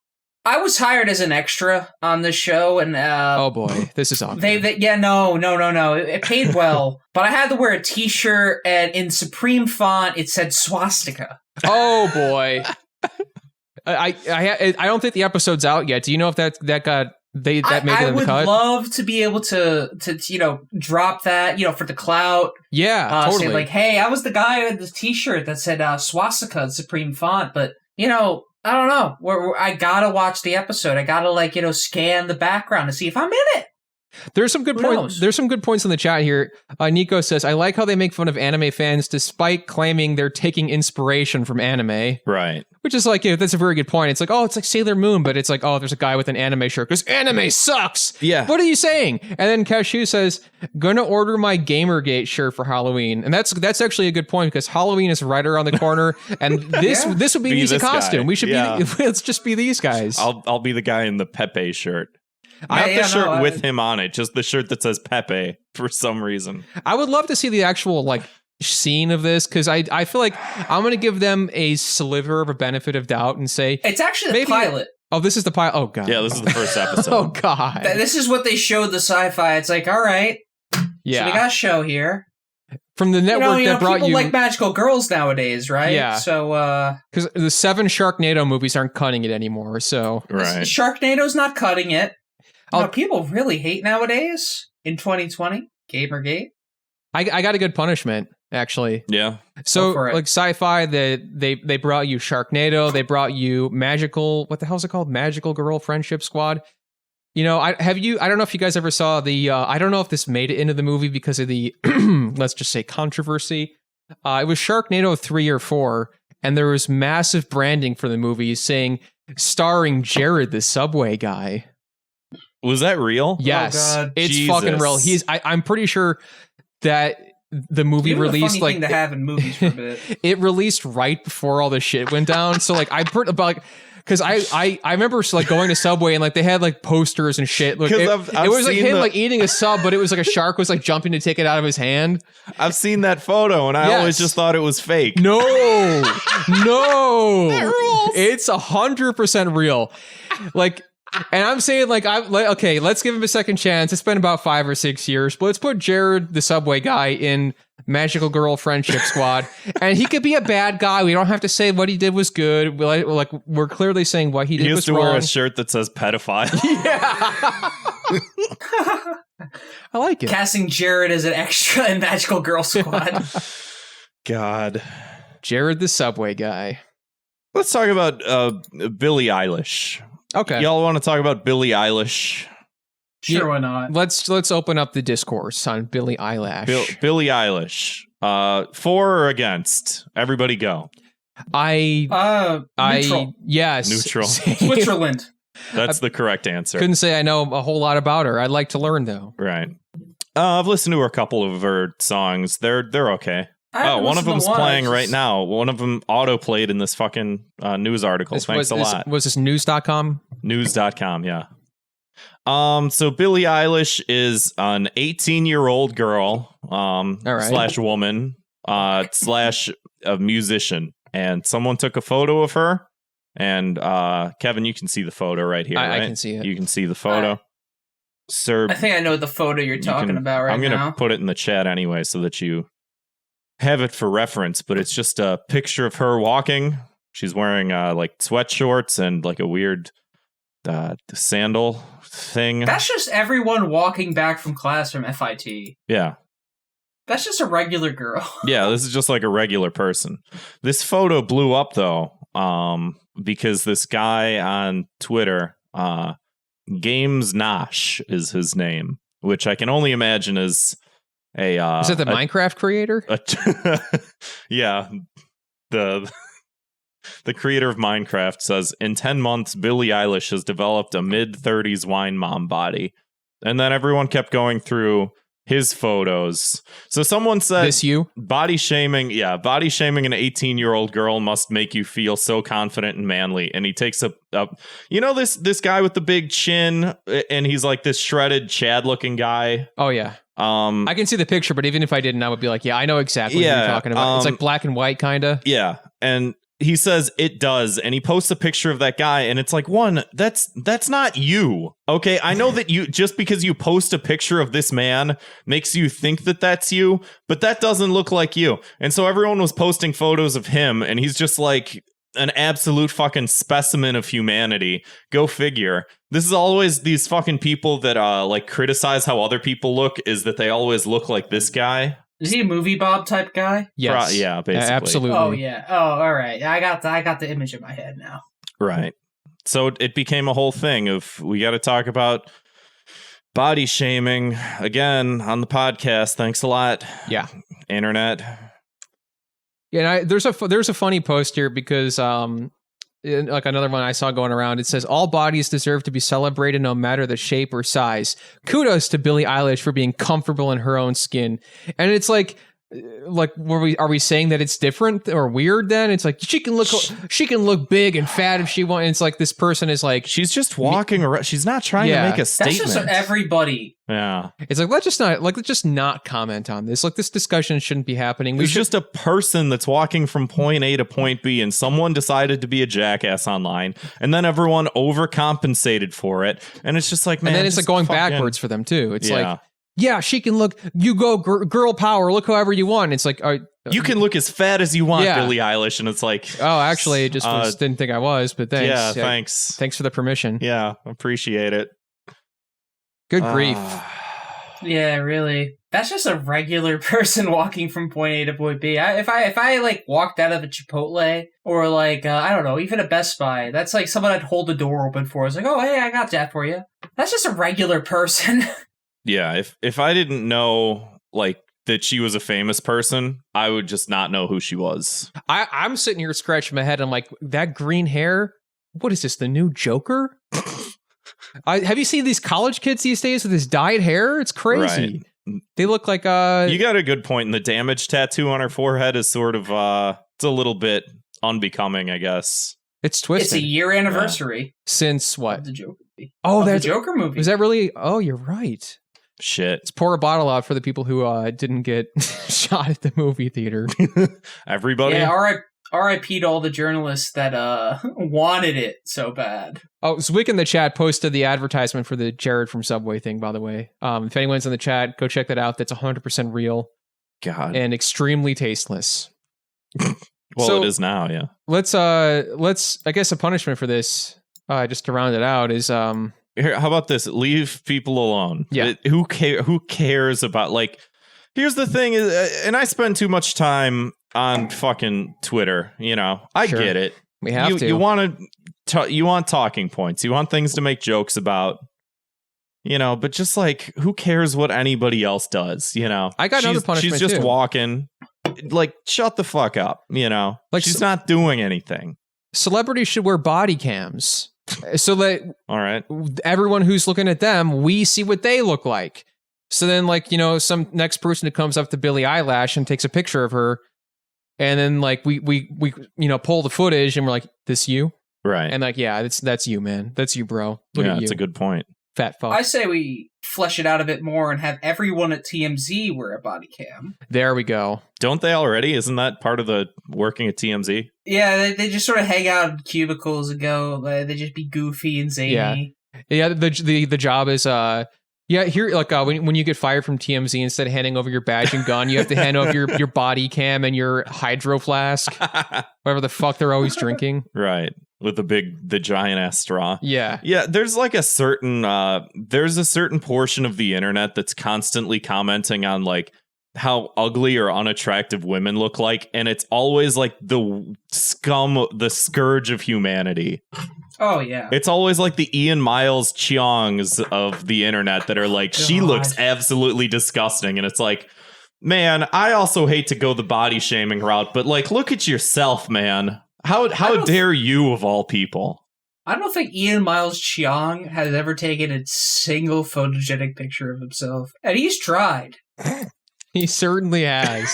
I was hired as an extra on this show, and oh boy, this is awkward. No. It paid well, but I had to wear a T-shirt, and in supreme font, it said swastika. Oh boy. I don't think the episode's out yet. Do you know if that made it in the cut? I would love to be able to drop that for the clout. Yeah, totally. Say like, hey, I was the guy with this T-shirt that said swastika in supreme font, but I don't know. I gotta watch the episode. I gotta scan the background to see if I'm in it. There's some good points. There's some good points in the chat here. Nico says, "I like how they make fun of anime fans despite claiming they're taking inspiration from anime." Right. Which is like, that's a very good point. It's like, oh, it's like Sailor Moon, but it's like, oh, there's a guy with an anime shirt because anime sucks. Yeah. What are you saying? And then Cashew says, "Gonna order my Gamergate shirt for Halloween," and that's actually a good point because Halloween is right around the corner, and this would be an easy costume. Guy. We should let's just be these guys. I'll be the guy in the Pepe shirt. Not the shirt with him on it, just the shirt that says Pepe for some reason. I would love to see the actual scene of this because I feel like I'm going to give them a sliver of a benefit of doubt and say it's actually the pilot. Oh, this is the pilot. Oh god. Yeah, this is the first episode. Oh god. This is what they showed the sci-fi. It's like, all right, yeah, so we got a show here from the network that brought people you like magical girls nowadays, right? Yeah. So because the 7 Sharknado movies aren't cutting it anymore. So right, Sharknado's not cutting it. People really hate nowadays in 2020. Gamergate. I got a good punishment, actually. Yeah. So like sci-fi, they brought you Sharknado, they brought you what the hell's it called? Magical Girl Friendship Squad. I don't know if you guys ever saw the I don't know if this made it into the movie because of the let's just say controversy. It was Sharknado 3 or 4, and there was massive branding for the movie saying starring Jared the Subway guy. Was that real? Yes, oh God. It's Jesus. fucking real. I'm pretty sure that the movie released a funny thing to have in movies for a bit. It released right before all the shit went down. So like because I remember going to Subway and they had posters and shit. Look, it was like him eating a sub, but it was like a shark was jumping to take it out of his hand. I've seen that photo and I always just thought it was fake. No, That rules. It's 100% real. And I'm saying okay, let's give him a second chance. It's been about 5 or 6 years, but let's put Jared, the Subway guy, in Magical Girl Friendship Squad, and he could be a bad guy. We don't have to say what he did was good. We're clearly saying what he did was wrong. He has to wear a shirt that says pedophile. Yeah. I like it. Casting Jared as an extra in Magical Girl Squad. God. Jared, the Subway guy. Let's talk about Billie Eilish. Okay. Y'all want to talk about Billie Eilish? Sure, why not? Let's open up the discourse on Billie Eilish. Billie Eilish. For or against? Everybody go. Neutral. Yes. Neutral. Switzerland. That's the correct answer. Couldn't say I know a whole lot about her. I'd like to learn though. Right. I've listened to a couple of her songs. They're okay. One of them's playing right now. One of them auto-played in this fucking news article. Thanks a lot. Was this news.com? News.com, yeah. So Billie Eilish is an 18-year-old girl, slash woman, slash a musician. And someone took a photo of her. And Kevin, you can see the photo right here, right? I can see it. You can see the photo. Serb. I think I know the photo you're talking about right I'm now. gonna put it in the chat anyway so that you have it for reference. But it's just a picture of her walking. She's wearing like sweatshorts and like a weird sandal thing. That's just everyone walking back from class from FIT. Yeah. That's just a regular girl. Yeah, this is just like a regular person. This photo blew up though, because this guy on Twitter, Games Nosh is his name, which I can only imagine is a is it the Minecraft creator? Yeah, the creator of Minecraft says in 10 months Billie Eilish has developed a mid-30s wine mom body, and then everyone kept going through his photos. So someone said This you? body shaming an 18-year-old girl must make you feel so confident and manly. And he takes up this guy with the big chin, and he's like this shredded Chad looking guy. Oh yeah. I can see the picture, but even if I didn't, I would be like, yeah, I know exactly what you're talking about. It's like black and white kind of. Yeah. And he says it does, and he posts a picture of that guy, and it's like, one, that's not you. Okay, I know that you, just because you post a picture of this man makes you think that that's you, but that doesn't look like you. And so everyone was posting photos of him, and he's just like an absolute fucking specimen of humanity. Go figure. This is always these fucking people that like criticize how other people look, is that they always look like this guy. Is he a movie Bob type guy? Yes. Yeah, basically. Absolutely. Oh yeah. Oh, all right. I got the image in my head now. Right. So it became a whole thing of, we got to talk about body shaming again on the podcast. Thanks a lot. Yeah. Internet. Yeah, and there's a funny post here because like another one I saw going around. It says all bodies deserve to be celebrated no matter the shape or size. Kudos to Billie Eilish for being comfortable in her own skin. And it's like are we saying that it's different or weird then? It's like she can look big and fat if she wants. It's like this person is like, she's just walking around. She's not trying to make a statement. That's just everybody. Yeah. It's like let's just not comment on this. Like this discussion shouldn't be happening. It's just a person that's walking from point A to point B, and someone decided to be a jackass online, and then everyone overcompensated for it, and it's just like, man, and then it's like going fucking backwards for them too. It's like, yeah, she can look. You go girl power. Look however you want. It's like you can look as fat as you want, Billie Eilish, and it's like, oh, actually, it just didn't think I was, but thanks. Yeah, thanks. Thanks for the permission. Yeah, appreciate it. Good grief. Yeah, really. That's just a regular person walking from point A to point B. If I like walked out of a Chipotle or like I don't know, even a Best Buy, that's like someone I'd hold the door open for. It's like, oh hey, I got that for you. That's just a regular person. Yeah, if I didn't know like that she was a famous person, I would just not know who she was. I'm sitting here scratching my head. I'm like, that green hair. What is this? The new Joker? Have you seen these college kids these days with this dyed hair? It's crazy. Right. They look like You got a good point. And the damage tattoo on her forehead is sort of it's a little bit unbecoming, I guess. It's twisted. It's a year anniversary. Since what? Of the Joker movie. Oh, that's the Joker movie. Is that really? Oh, you're right. Shit. Let's pour a bottle out for the people who didn't get shot at the movie theater. Everybody? Yeah, R.I.P. to all the journalists that wanted it so bad. Oh, Zwick in the chat posted the advertisement for the Jared from Subway thing, by the way. If anyone's in the chat, go check that out. That's 100% real. God. And extremely tasteless. Well, so, it is now, yeah. Let's I guess a punishment for this, just to round it out, is Here, how about this? Leave people alone. Yeah. Who cares about, like, here's the thing, and I spend too much time on fucking Twitter, you know. I get it. We have to. You want talking points. You want things to make jokes about, you know, but just like, who cares what anybody else does, you know? I got another punishment She's just too. walking. Like, shut the fuck up, you know? Like, she's not doing anything. Celebrities should wear body cams so that all right, everyone who's looking at them, we see what they look like. So then, like, you know, some next person who comes up to Billie Eilish and takes a picture of her, and then like we you know, pull the footage and we're like, this you? Right. And like, yeah, that's you, man. That's you, bro. Look at you. That's a good point. Fat fuck. I say we flesh it out a bit more and have everyone at TMZ wear a body cam. There we go. Don't they already? Isn't that part of the working at TMZ? Yeah, they just sort of hang out in cubicles and go. They just be goofy and zany. Yeah. The job is Yeah, here, like when you get fired from TMZ, instead of handing over your badge and gun, you have to hand over your body cam and your hydro flask, whatever the fuck they're always drinking. Right. With the giant ass straw. Yeah. Yeah, there's like a certain portion of the internet that's constantly commenting on like how ugly or unattractive women look like, and it's always like the scum, the scourge of humanity. Oh, yeah. It's always like the Ian Miles Cheongs of the internet that are like, she looks absolutely disgusting. And it's like, man, I also hate to go the body shaming route, but like, look at yourself, man. How dare you, of all people? I don't think Ian Miles Cheong has ever taken a single photogenic picture of himself. And he's tried. He certainly has.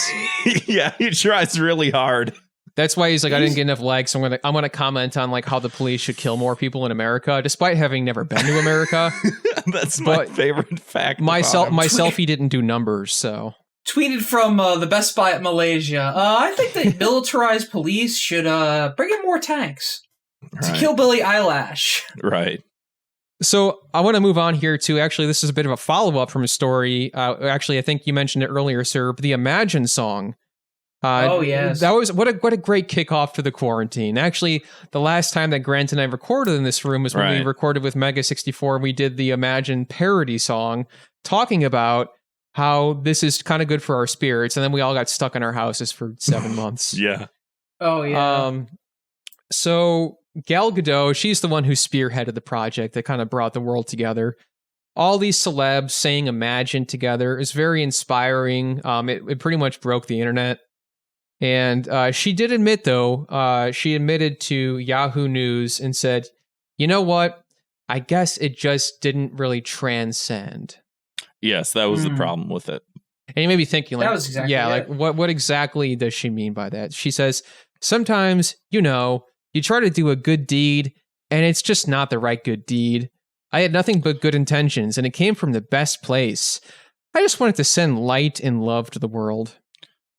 Yeah, he tries really hard. That's why he's like, I didn't get enough likes, so I'm gonna comment on like how the police should kill more people in America, despite having never been to America. That's my favorite fact. Myself, he didn't do numbers, so. Tweeted from the Best Buy at Malaysia. I think that militarized police should bring in more tanks to kill Billie Eilish. Right. So I want to move on here to, actually, this is a bit of a follow-up from a story. Actually, I think you mentioned it earlier, sir, the Imagine song. Oh, yes. That was what a great kickoff to the quarantine. Actually, the last time that Grant and I recorded in this room was when we recorded with Mega 64. We did the Imagine parody song talking about how this is kind of good for our spirits. And then we all got stuck in our houses for 7 months. Yeah. Oh, yeah. So Gal Gadot, she's the one who spearheaded the project that kind of brought the world together. All these celebs saying Imagine together is very inspiring. It pretty much broke the internet. And she did admit, though, she admitted to Yahoo News and said, you know what? I guess it just didn't really transcend. Yes, that was the problem with it. And you may be thinking, like, that was exactly like what exactly does she mean by that? She says, sometimes, you try to do a good deed and it's just not the right good deed. I had nothing but good intentions and it came from the best place. I just wanted to send light and love to the world.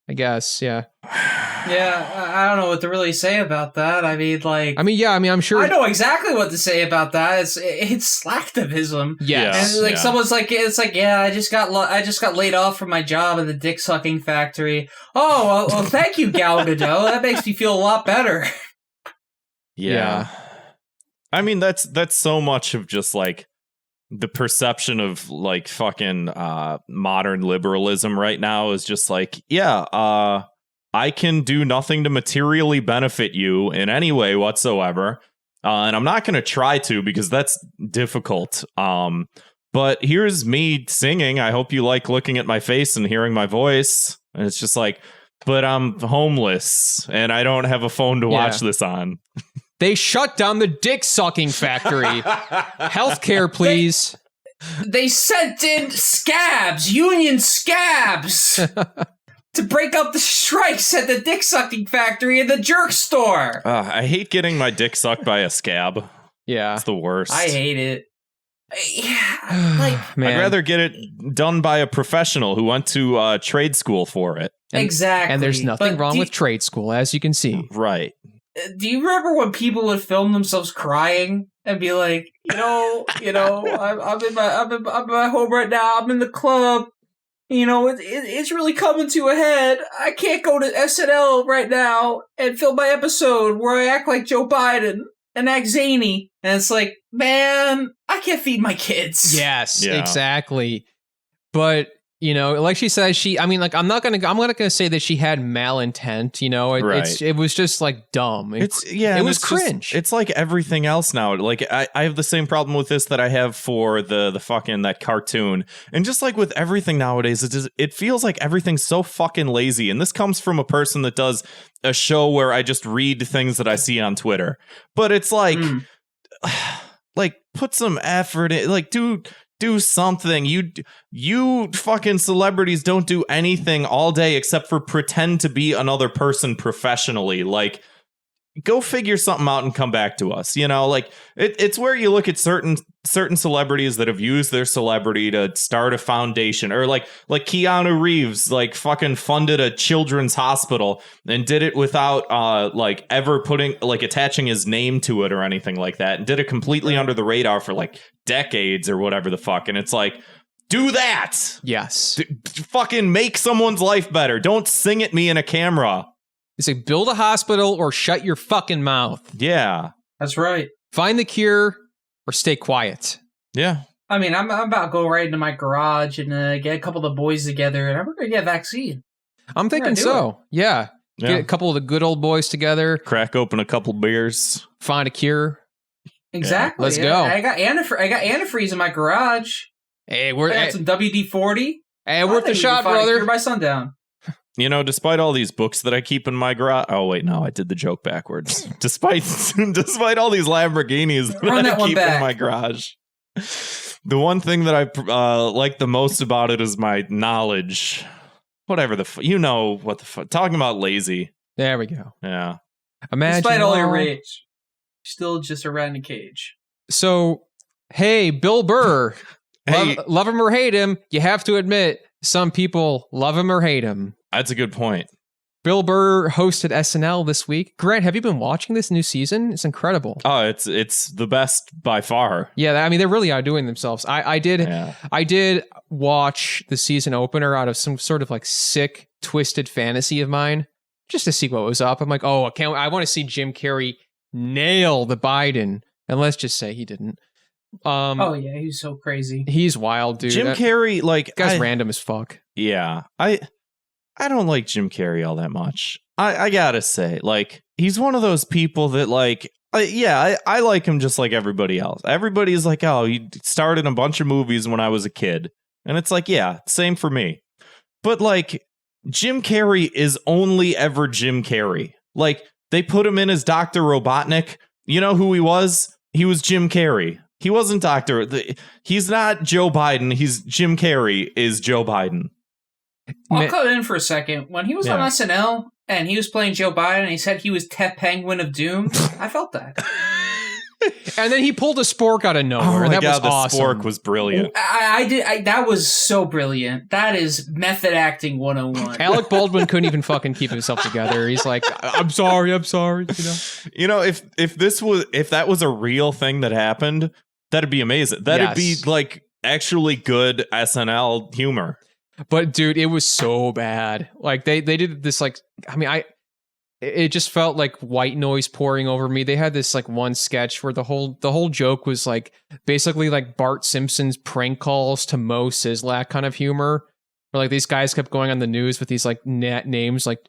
I guess, yeah. Yeah, I don't know what to really say about that. I'm sure. I know exactly what to say about that. It's slacktivism. Yes. And like someone's like, it's like, yeah, I just got laid off from my job in the dick sucking factory. Oh, well, thank you, Gal Gadot. That makes me feel a lot better. Yeah. I mean, that's so much of just like the perception of like fucking modern liberalism right now is just like, I can do nothing to materially benefit you in any way whatsoever. And I'm not going to try to because that's difficult. But here's me singing. I hope you like looking at my face and hearing my voice. And it's just like, but I'm homeless and I don't have a phone to watch this on. They shut down the dick sucking factory. Healthcare, please. They sent in scabs, union scabs, to break up the strikes at the dick sucking factory and the jerk store. I hate getting my dick sucked by a scab. Yeah. It's the worst. I hate it. Man. I'd rather get it done by a professional who went to trade school for it. Exactly. And there's nothing wrong with trade school, as you can see. Right. Do you remember when people would film themselves crying and be like, I'm in my home right now. I'm in the club. It's really coming to a head. I can't go to SNL right now and film my episode where I act like Joe Biden and act zany. And it's like, man, I can't feed my kids. Yes, exactly. But like she says, I'm not gonna say that she had malintent. It was just like dumb. It was cringe. It's like everything else now. Like I have the same problem with this that I have for the fucking that cartoon, and just like with everything nowadays, it feels like everything's so fucking lazy. And this comes from a person that does a show where I just read things that I see on Twitter. But it's like, like put some effort in. Like do something. You fucking celebrities don't do anything all day except for pretend to be another person professionally. Like, go figure something out and come back to us. Like it's where you look at certain celebrities that have used their celebrity to start a foundation, or like Keanu Reeves, like fucking funded a children's hospital and did it without like ever attaching his name to it or anything like that, and did it completely under the radar for like decades or whatever the fuck. And it's like, Do that. Yes. Fucking make someone's life better. Don't sing at me in a camera. It's like build a hospital or shut your fucking mouth. Yeah. That's right. Find the cure or stay quiet. Yeah. I mean, I'm about to go right into my garage and get a couple of the boys together, and we're going to get a vaccine. I'm thinking so. Yeah. Yeah. Get a couple of the good old boys together. Crack open a couple beers. Find a cure. Exactly. Let's go. I got antifreeze in my garage. Hey, I got some WD-40. Hey, worth the shot, brother. By sundown. You know, despite all these books that I keep in my garage. Oh wait, no, I did the joke backwards. despite all these Lamborghinis that Run that I one keep back. in my garage, the one thing that I like the most about it is my knowledge. Whatever you know what the fuck. Talking about lazy. There we go. Yeah. Imagine Despite all your rage, still just a rat in a cage. So, hey, Bill Burr. Hey. Love him or hate him, you have to admit, some people love him or hate him. That's a good point. Bill Burr hosted SNL this week. Grant, have you been watching this new season? It's incredible. Oh, it's the best by far. Yeah, I mean, they're really outdoing themselves. I did watch the season opener out of some sort of like sick, twisted fantasy of mine, just to see what was up. I'm like, oh, I want to see Jim Carrey nail the Biden, and let's just say he didn't. Oh yeah, he's so crazy. He's wild, dude. Jim Carrey, like, guy's random as fuck. Yeah, I don't like Jim Carrey all that much. I gotta say, like, he's one of those people that, like, I like him just like everybody else. Everybody's like, oh, he starred in a bunch of movies when I was a kid, and it's like, yeah, same for me. But like, Jim Carrey is only ever Jim Carrey. Like, they put him in as Dr. Robotnik. You know who he was? He was Jim Carrey. He wasn't he's not Joe Biden. He's Jim Carrey is Joe Biden. I'll cut in for a second. When he was on SNL and he was playing Joe Biden and he said he was Tet Penguin of Doom, I felt that. And then he pulled a spork out of nowhere. Oh my that God, was awesome. The spork was brilliant. That was so brilliant. That is method acting 101. Alec Baldwin couldn't even fucking keep himself together. He's like, I'm sorry. You know, if that was a real thing that happened, that'd be amazing. That'd be like actually good SNL humor. But dude, it was so bad. Like they did this, like, I mean, it just felt like white noise pouring over me. They had this like one sketch where the whole joke was like basically like Bart Simpson's prank calls to Mo Sislak kind of humor. Where like these guys kept going on the news with these like names like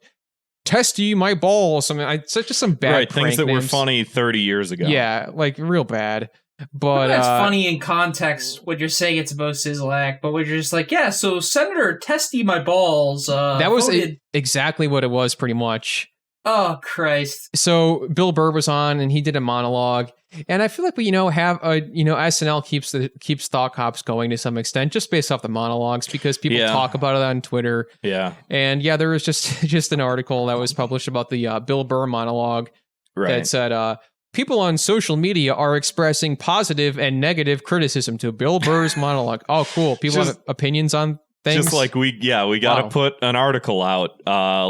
Testy my balls. I mean, just some bad things that names. were funny 30 years ago. Yeah, like real bad. But that's funny in context when you're saying it's Mo Sislak, but when you're just like, yeah, so Senator Testy my balls. That was exactly what it was, pretty much. Oh Christ! So Bill Burr was on, and he did a monologue, and I feel like we, have a, SNL keeps Thought Cops going to some extent, just based off the monologues, because people talk about it on Twitter. Yeah, and yeah, there was just an article that was published about the Bill Burr monologue that said people on social media are expressing positive and negative criticism to Bill Burr's monologue. Oh, cool! People have opinions on things. Just like we got to put an article out.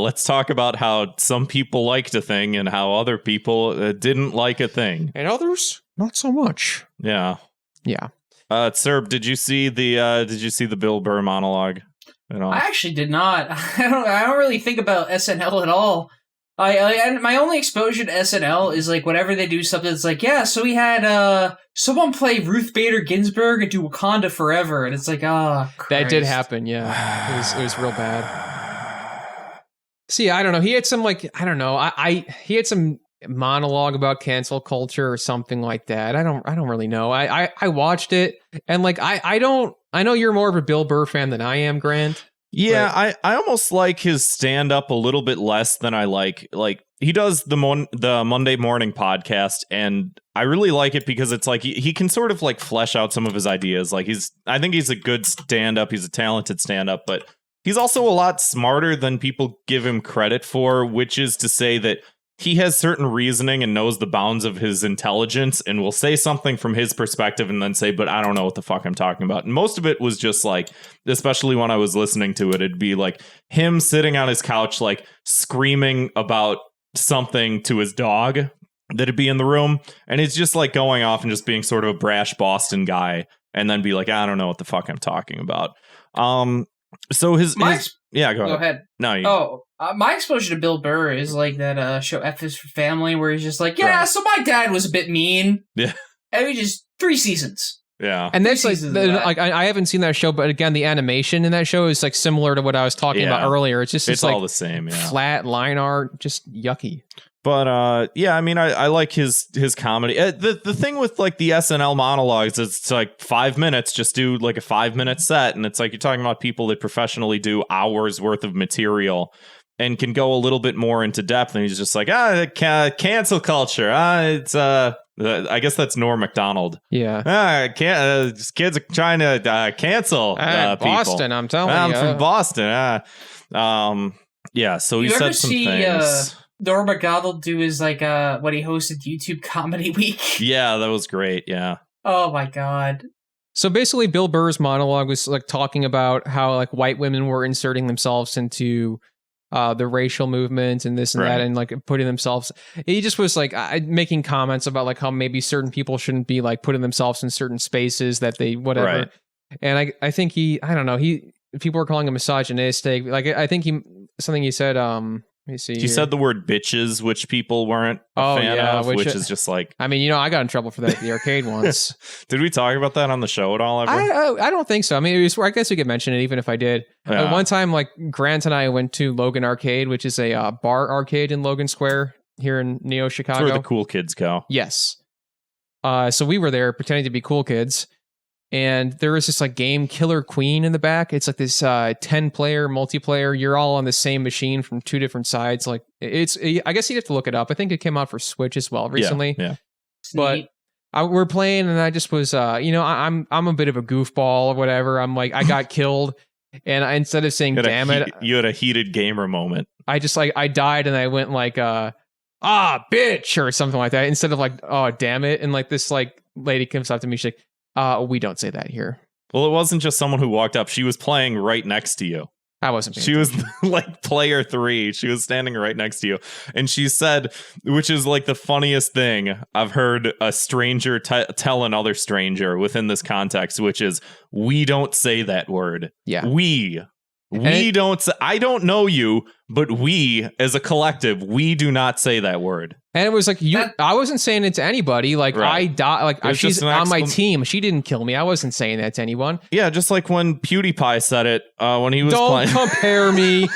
Let's talk about how some people liked a thing and how other people didn't like a thing, and others not so much. Yeah. Serb, did you see the Bill Burr monologue at all? I actually did not. I don't really think about SNL at all. My only exposure to SNL is like whenever they do something that's like, yeah, so we had someone play Ruth Bader Ginsburg and do Wakanda Forever, and it's like, Christ. That did happen, yeah. It was real bad. See, I don't know. He had some he had some monologue about cancel culture or something like that. I don't really know. I watched it, and like I know you're more of a Bill Burr fan than I am, Grant. Yeah, I almost like his stand-up a little bit less than I like he does the Monday morning podcast, and I really like it because it's like he can sort of like flesh out some of his ideas. Like I think he's a good stand-up, he's a talented stand-up, but he's also a lot smarter than people give him credit for, which is to say that he has certain reasoning and knows the bounds of his intelligence and will say something from his perspective and then say, but I don't know what the fuck I'm talking about. And most of it was just like, especially when I was listening to it, it'd be like him sitting on his couch, like screaming about something to his dog that'd be in the room. And it's just like going off and just being sort of a brash Boston guy. and then be like, I don't know what the fuck I'm talking about. So his yeah, go ahead. No, my exposure to Bill Burr is like that show F is for Family, where he's just like, yeah, so my dad was a bit mean. Yeah, and we just 3 seasons. Yeah, and that's like I haven't seen that show, but again, the animation in that show is like similar to what I was talking about earlier. It's just it's like all the same, flat line art, just yucky. But yeah, I mean, I like his comedy. The thing with like the SNL monologues is it's like 5 minutes, just do like a 5-minute set, and it's like you're talking about people that professionally do hours worth of material and can go a little bit more into depth. And he's just like, cancel culture. It's I guess that's Norm Macdonald. Yeah. Kids are trying to cancel people. Boston, I'm telling you. I'm from Boston. Yeah. So he said some things. Norm Macdonald do his like when he hosted YouTube Comedy Week. Yeah, that was great. Yeah. Oh my god. So basically, Bill Burr's monologue was like talking about how like white women were inserting themselves into the racial movement and this and that, and like putting themselves. He just was like making comments about like how maybe certain people shouldn't be like putting themselves in certain spaces that they whatever. Right. And I think I don't know, people were calling him misogynistic. Like I think something he said. Let me see. He said the word bitches, which people weren't a fan of, which is just like... I mean, I got in trouble for that at the arcade once. Did we talk about that on the show at all ever? I don't think so. I mean, I guess we could mention it even if I did. Yeah. One time, like, Grant and I went to Logan Arcade, which is a bar arcade in Logan Square here in Neo Chicago. It's where the cool kids go. Yes. So we were there pretending to be cool kids. And there was this like game Killer Queen in the back. It's like this 10-player multiplayer. You're all on the same machine from 2 different sides. Like I guess you'd have to look it up. I think it came out for Switch as well recently. Yeah. But we're playing, and I just was, I'm a bit of a goofball or whatever. I'm like, I got killed, and instead of saying "damn it," you had a heated gamer moment. I just like I died, and I went like, bitch, or something like that. Instead of like, oh, damn it, and like this like lady comes up to me, she's like, we don't say that here. Well, it wasn't just someone who walked up. She was playing right next to you. I wasn't. She was like player 3. She was standing right next to you. And she said, which is like the funniest thing I've heard a stranger tell another stranger within this context, which is, we don't say that word. Yeah. We don't say, I don't know you, but we as a collective, we do not say that word. And it was like, I wasn't saying it to anybody. Like I died. Like she's on my team. She didn't kill me. I wasn't saying that to anyone. Yeah. Just like when PewDiePie said it when he was playing. Don't compare me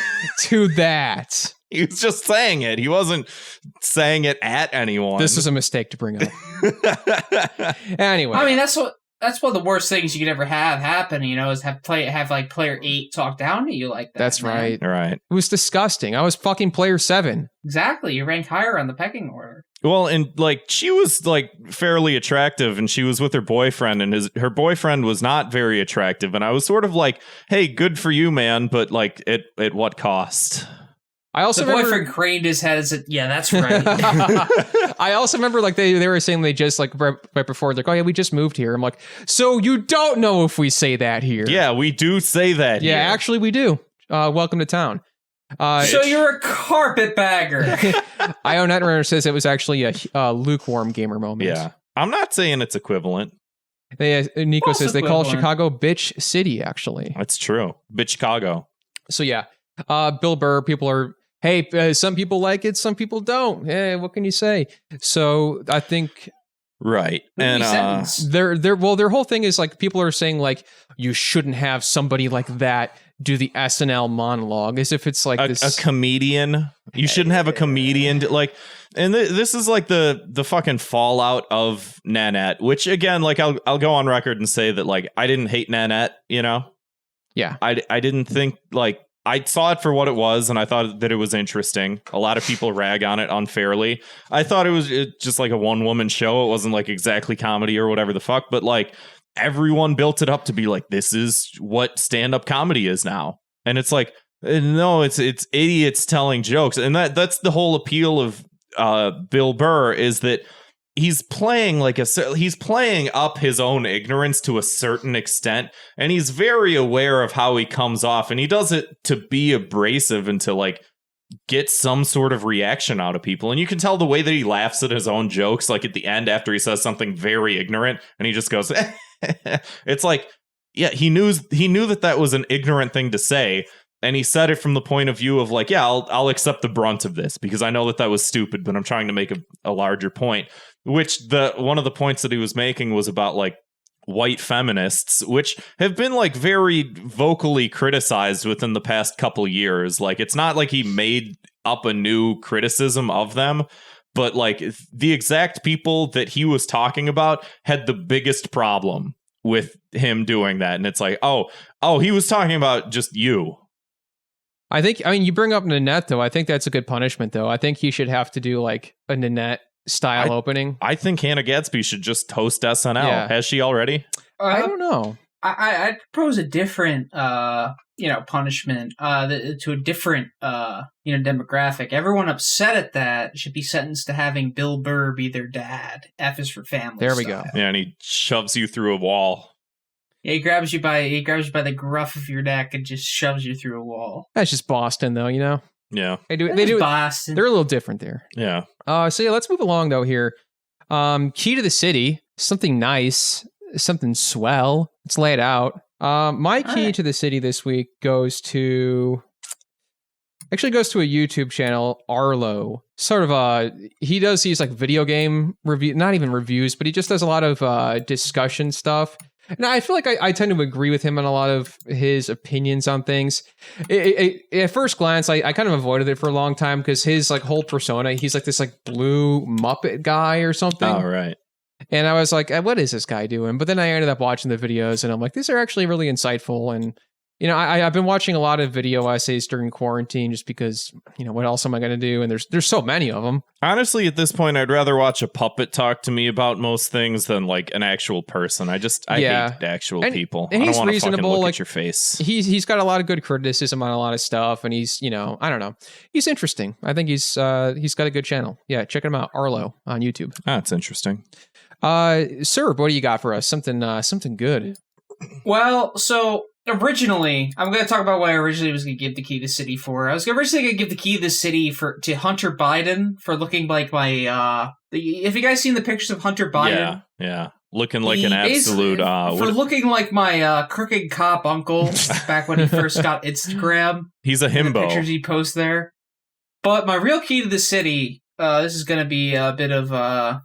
to that. He was just saying it. He wasn't saying it at anyone. This was a mistake to bring up. Anyway. I mean, that's one of the worst things you could ever have happen, is have like player 8 talk down to you like that. That's man. right. It was disgusting. I was fucking player 7. Exactly. You rank higher on the pecking order. Well, and like she was like fairly attractive, and she was with her boyfriend, and her boyfriend was not very attractive, and I was sort of like, hey, good for you, man, but like at what cost? I also the boyfriend craned his head and said, yeah, that's right. I also remember like they were saying they just like right before, like, oh yeah, we just moved here. I'm like, so you don't know if we say that here. Yeah, we do say that here. Yeah, actually we do. Welcome to town. So you're a carpetbagger. IoNetrunner says it was actually a lukewarm gamer moment. Yeah. I'm not saying it's equivalent. Nico says they call Chicago Bitch City, actually. That's true. Bitch Chicago. So yeah. Bill Burr, people are... Hey, some people like it, some people don't. Hey, what can you say? So I think, right, and their whole thing is like people are saying like you shouldn't have somebody like that do the SNL monologue as if it's like a comedian. You shouldn't have a comedian like, and this is like the fucking fallout of Nanette. Which again, like I'll go on record and say that like I didn't hate Nanette. Yeah, I didn't think like. I saw it for what it was, and I thought that it was interesting. A lot of people rag on it unfairly. I thought it was just like a one-woman show. It wasn't like exactly comedy or whatever the fuck, but like everyone built it up to be like, this is what stand-up comedy is now. And it's like, no, it's idiots telling jokes. And that's the whole appeal of Bill Burr, is that he's playing up his own ignorance to a certain extent, and he's very aware of how he comes off, and he does it to be abrasive and to like get some sort of reaction out of people. And you can tell the way that he laughs at his own jokes, like at the end after he says something very ignorant, and he just goes It's like, yeah, he knew that was an ignorant thing to say. And he said it from the point of view of like, yeah, I'll accept the brunt of this because I know that was stupid, but I'm trying to make a larger point, which one of the points that he was making was about like white feminists, which have been like very vocally criticized within the past couple years. Like, it's not like he made up a new criticism of them, but like the exact people that he was talking about had the biggest problem with him doing that. And it's like, oh, he was talking about just you. I mean, you bring up Nanette, though. I think that's a good punishment, though. I think he should have to do like a Nanette style opening. I think Hannah Gadsby should just host SNL. Yeah. Has she already? I don't know. I'd propose a different, punishment to a different, demographic. Everyone upset at that should be sentenced to having Bill Burr be their dad. F is for family. There we style. go. Yeah, and he shoves you through a wall. Yeah, he grabs you by the gruff of your neck and just shoves you through a wall. That's just Boston, though, you know? Yeah. They do Boston. They're a little different there. Yeah. So yeah, let's move along though here. Key to the city, something nice, something swell. Let's lay it out. My key to the city this week goes to a YouTube channel, Arlo. Sort of he does these like video game review, not even reviews, but he just does a lot of discussion stuff. And I feel like I tend to agree with him on a lot of his opinions on things. At first glance, I kind of avoided it for a long time because his like whole persona, he's like this like blue Muppet guy or something. Oh, right. And I was like, what is this guy doing? But then I ended up watching the videos and I'm like, these are actually really insightful. And, you know, I've been watching a lot of video essays during quarantine just because, you know, what else am I going to do? And there's so many of them. Honestly, at this point, I'd rather watch a puppet talk to me about most things than like an actual person. I hate actual people. And I he's don't want to reasonable. fucking look Like, at your face. He's got a lot of good criticism on a lot of stuff. And he's, you know, I don't know. He's interesting. I think he's got a good channel. Yeah, check him out. Arlo on YouTube. That's interesting. Sir, what do you got for us? Something good. Well, so originally, I'm going to talk about what I originally was going to give the key to the city for. I was originally going to give the key to the city to Hunter Biden for looking like my. Have you guys seen the pictures of Hunter Biden? Yeah. Looking like an absolute. For looking like my crooked cop uncle back when he first got Instagram. He's a himbo. The pictures he posts there. But my real key to the city. This is going to be a bit of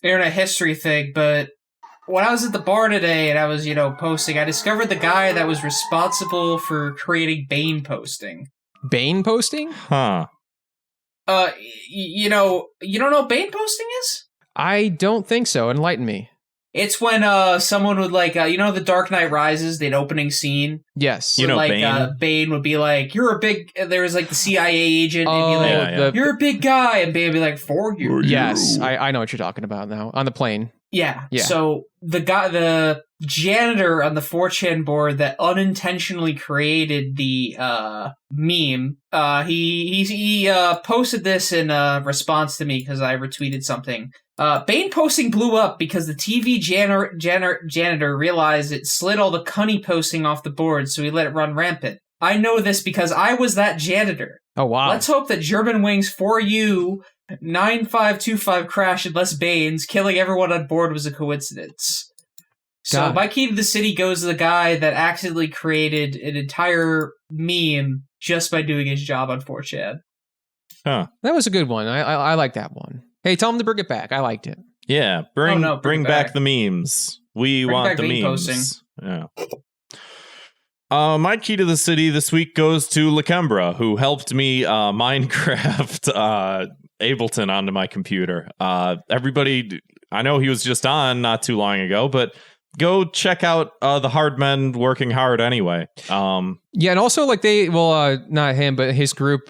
internet history thing, but when I was at the bar today and I was, posting, I discovered the guy that was responsible for creating Bane posting. Bane posting? Huh. You don't know what Bane posting is? I don't think so. Enlighten me. It's when someone would like, the Dark Knight Rises, the opening scene. Yes. Bane. Bane would be like, you're a big. There was like the CIA agent. And he'd be like, you're a big guy, and Bane would be like, for you. Yes, I know what you're talking about now. On the plane. Yeah. So the janitor on the 4chan board that unintentionally created the meme, he posted this in response to me because I retweeted something. Bane posting blew up because the TV janitor realized it slid all the cunny posting off the board, so he let it run rampant. I know this because I was that janitor. Oh, wow. Let's hope that German Wings 4U 9525 crashed in less Banes, killing everyone on board was a coincidence. So my key to the city goes to the guy that accidentally created an entire meme just by doing his job on 4chan. Huh. That was a good one. I like that one. Hey, tell him to bring it back. I liked it. Yeah, bring back the memes. We want the memes. Posting. Yeah. My key to the city this week goes to Lakembra, who helped me Minecraft Ableton onto my computer. Everybody, I know he was just on not too long ago, but go check out the Hard Men Working Hard anyway. Yeah, and also like not him, but his group,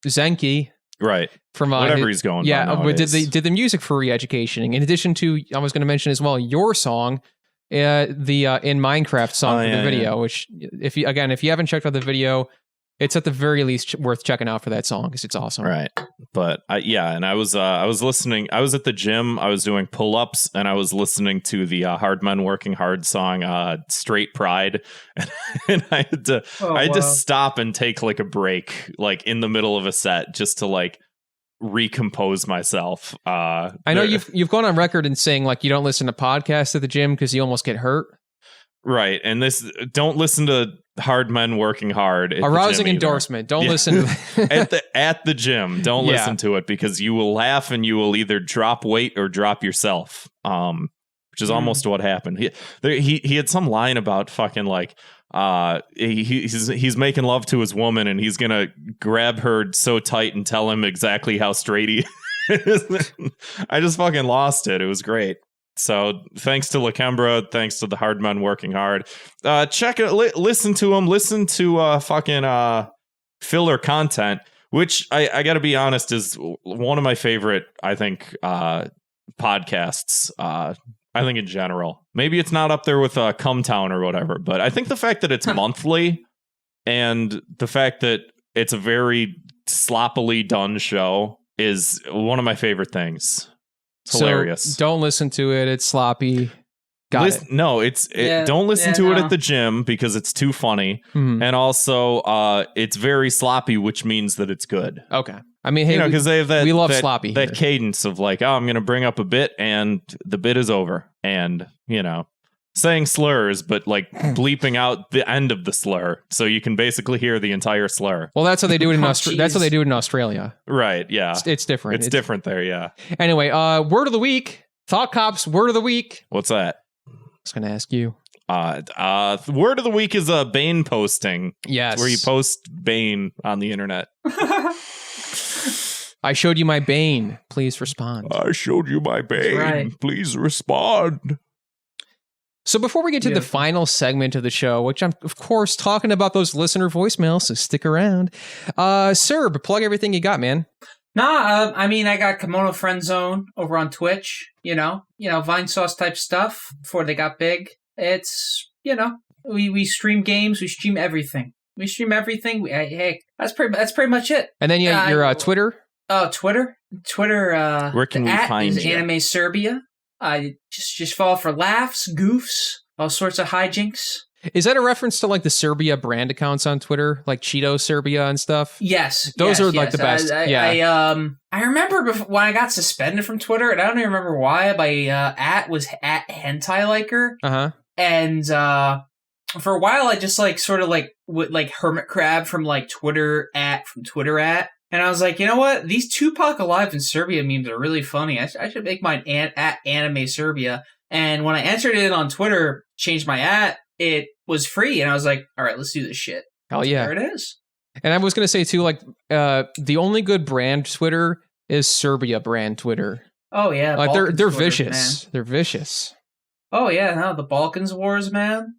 Zenki. Right. From whatever he's going. Yeah, did the music for Re-Education. In addition to, I was going to mention as well, your song, the in Minecraft song for the video, which if you haven't checked out the video, it's at the very least worth checking out for that song because it's awesome. Right. But and I was listening. I was at the gym. I was doing pull-ups, and I was listening to the Hard Men Working Hard song, Straight Pride, and I had to stop and take like a break, like in the middle of a set, just to like recompose myself. I know you've gone on record in saying like you don't listen to podcasts at the gym because you almost get hurt. Right, and don't listen to hard men working hard. A rousing endorsement. Don't listen to at the gym. Don't listen to it because you will laugh and you will either drop weight or drop yourself. Which is almost what happened. He had some line about fucking like he's making love to his woman and he's gonna grab her so tight and tell him exactly how straight he is. I just fucking lost it. It was great. So thanks to Lakembra, thanks to the hard men working hard. Check it, listen to him, listen to fucking filler content, which I gotta be honest is one of my favorite, I think, podcasts. I think in general, maybe it's not up there with Cumtown or whatever, but I think the fact that it's monthly and the fact that it's a very sloppily done show is one of my favorite things. It's hilarious. So don't listen to it. It's sloppy. No, don't listen to it at the gym because it's too funny. Mm-hmm. And also, it's very sloppy, which means that it's good. Okay. I mean, hey, because they have that, we love sloppy. That cadence of like, oh, I'm going to bring up a bit and the bit is over. And, saying slurs, but like bleeping out the end of the slur. So you can basically hear the entire slur. Well, that's how they do it in Australia. That's how they do it in Australia. Right. Yeah. It's different. It's different there. Yeah. Anyway, word of the week. Thought Cops word of the week. What's that? I was going to ask you. Word of the week is Bane posting. Yes. Where you post Bane on the internet. I showed you my Bane. Please respond. I showed you my Bane. Right. Please respond. So before we get to the final segment of the show, which I'm, of course, talking about those listener voicemails, so stick around. Serb, plug everything you got, man. Nah, I mean, I got Kimono Friend Zone over on Twitch, Vine Sauce type stuff before they got big. It's, we stream games, we stream everything. Hey, that's pretty much it. And then your Twitter? Oh, Twitter. Where can we find you? AnimeSerbia. I just fall for laughs, goofs, all sorts of hijinks. Is that a reference to like the Serbia brand accounts on Twitter, like Cheeto Serbia and stuff? Yes, those are like the best. I remember when I got suspended from Twitter, and I don't even remember why. My was at hentai liker. And for a while, I just would hermit crab from Twitter at. And I was like, you know what? These Tupac Alive in Serbia memes are really funny. I should make mine at AnimeSerbia. And when I entered it on Twitter, changed my @ it was free. And I was like, all right, let's do this shit. Hell yeah. There it is. And I was going to say, too, the only good brand Twitter is Serbia brand Twitter. Oh, yeah. They're Twitter, vicious. Man. They're vicious. Oh, yeah. No, the Balkans Wars, man.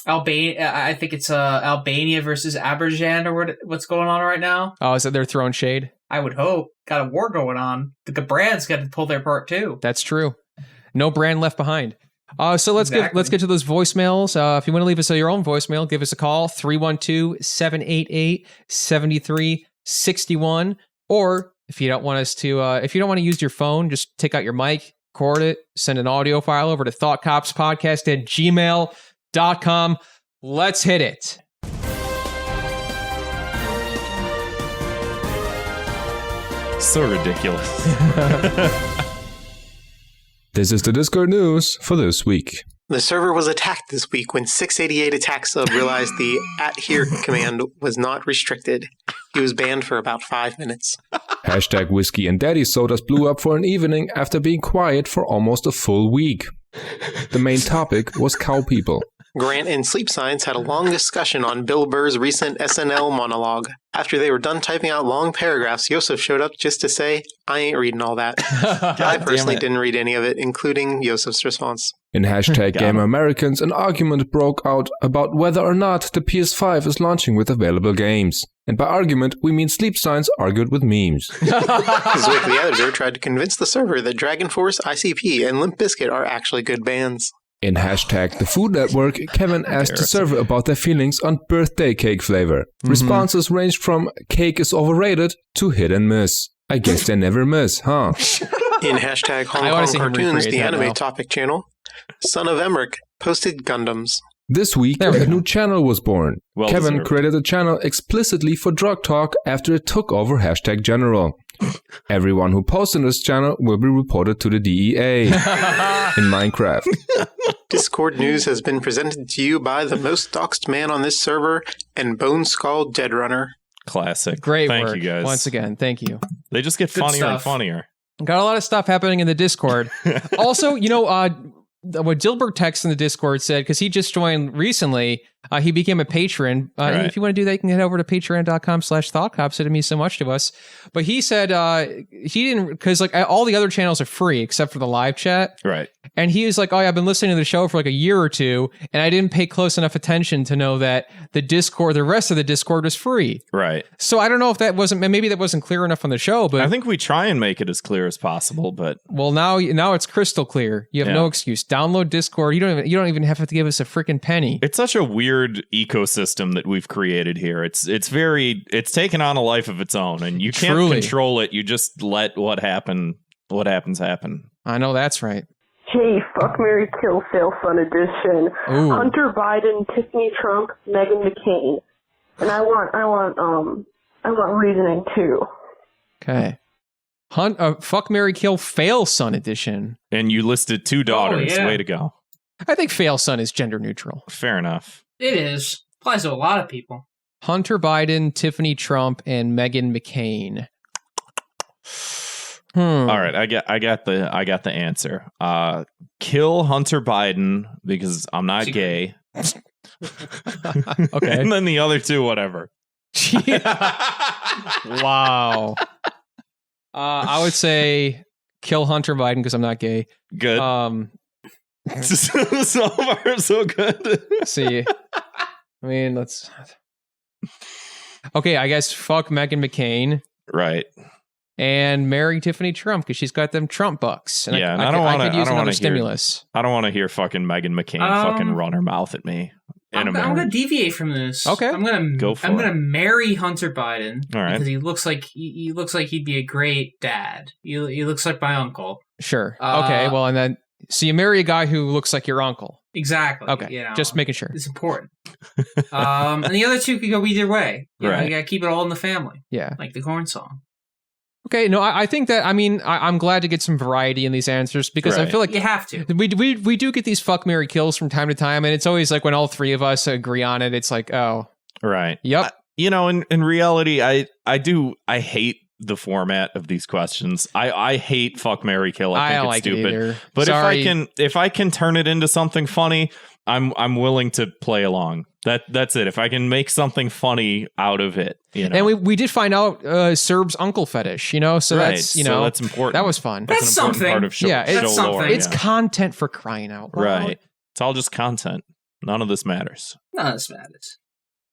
Albania, I think it's Albania versus Azerbaijan or what's going on right now. Oh, is that they're throwing shade? I would hope. Got a war going on. The brands got to pull their part too. That's true. No brand left behind. So let's get to those voicemails. If you want to leave us your own voicemail, give us a call 312-788-7361. Or if you don't want us to, if you don't want to use your phone, just take out your mic, record it, send an audio file over to thoughtcopspodcast@gmail.com. Let's hit it. So ridiculous. This is the Discord news for this week. The server was attacked this week when 688 Attack Sub realized the @here command was not restricted. He was banned for about 5 minutes. Hashtag whiskey and daddy sodas blew up for an evening after being quiet for almost a full week. The main topic was cow people. Grant and Sleep Science had a long discussion on Bill Burr's recent SNL monologue. After they were done typing out long paragraphs, Yosef showed up just to say, I ain't reading all that. I personally didn't read any of it, including Yosef's response. In hashtag Gamer Americans, an argument broke out about whether or not the PS5 is launching with available games. And by argument, we mean Sleep Science argued with memes. Zwick, the editor, tried to convince the server that Dragon Force, ICP, and Limp Bizkit are actually good bands. In hashtag The Food Network, Kevin asked the server about their feelings on birthday cake flavor. Responses ranged from cake is overrated to hit and miss. I guess they never miss, huh? In hashtag Hong Kong Cartoons, the anime topic channel, Son of Emmerich posted Gundams. This week, There we a go. new channel was born. Well Kevin deserved. created a channel explicitly for drug talk after it took over #general. Everyone who posts in this channel will be reported to the DEA in Minecraft. Discord news has been presented to you by the most doxed man on this server and Bone Skull Dead Runner. Classic. Great Thank work. you guys. Once again, thank you. They just get Good funnier and stuff. funnier. Got a lot of stuff happening in the Discord. Also, what Dilbert text in the Discord said, because he just joined recently, he became a patron. Right. If you want to do that, you can head over to patreon.com/thoughtcops. It means so much to us. But he said he didn't, because like all the other channels are free except for the live chat. Right. And he was like, oh, yeah, I've been listening to the show for like a year or two, and I didn't pay close enough attention to know that the rest of the Discord was free. Right. So I don't know if maybe that wasn't clear enough on the show, but I think we try and make it as clear as possible, but well, now it's crystal clear. You have no excuse. Download Discord. You don't even have to give us a freaking penny. it's such a weird ecosystem that we've created here. It's taken on a life of its own, and you can't Truly. control it. You just let what happens happen. I know that's right. Hey, fuck, Mary, kill, fail, fun edition. Ooh. Hunter Biden, Tiffany Trump, Meghan McCain, and I want reasoning too. Okay. Fuck, Marry, Kill, Fail Son edition. And you listed 2 daughters. yeah. Way to go. I think Fail Son is gender neutral. Fair enough. It is. Applies to a lot of people. Hunter Biden, Tiffany Trump, and Meghan McCain. All right, I got the answer. Kill Hunter Biden because I'm not gay. Okay. And then the other 2, whatever. Wow. I would say kill Hunter Biden because I'm not gay. Good. So far, so good. See. I mean, let's. Okay, I guess fuck Meghan McCain. Right. And marry Tiffany Trump because she's got them Trump bucks. And Yeah, and I I don't could want use to another hear. stimulus. I don't want to hear fucking Megan McCain fucking run her mouth at me. I'm gonna deviate from this. Okay. I'm gonna Go for I'm it. gonna marry Hunter Biden All right. because he looks like he'd be a great dad. He looks like my uncle. Sure. Okay. Well, and then so you marry a guy who looks like your uncle. Exactly. Okay. You know, Just making sure. it's important. And the other 2 could go either way. You know, Right. you gotta keep it all in the family, Yeah. like the corn song. Okay. No, I think that. I mean, I'm glad to get some variety in these answers because I Right. feel like You have to. we do get these fuck Mary kills from time to time, and it's always like when all 3 of us agree on it. It's like, oh, Right. yep. In reality, I hate the format of these questions. I hate fuck, marry, kill. I think don't it's like stupid. it either. But Sorry. if I can turn it into something funny, I'm willing to play along. That's it. If I can make something funny out of it, you know. And we did find out Serb's uncle fetish, so Right, that's so that's important. That was fun. That's an important something. part of show, Yeah, it's show something. lore. It's yeah. content for crying out loud. Right. It's all just content. None of this matters. None of this matters.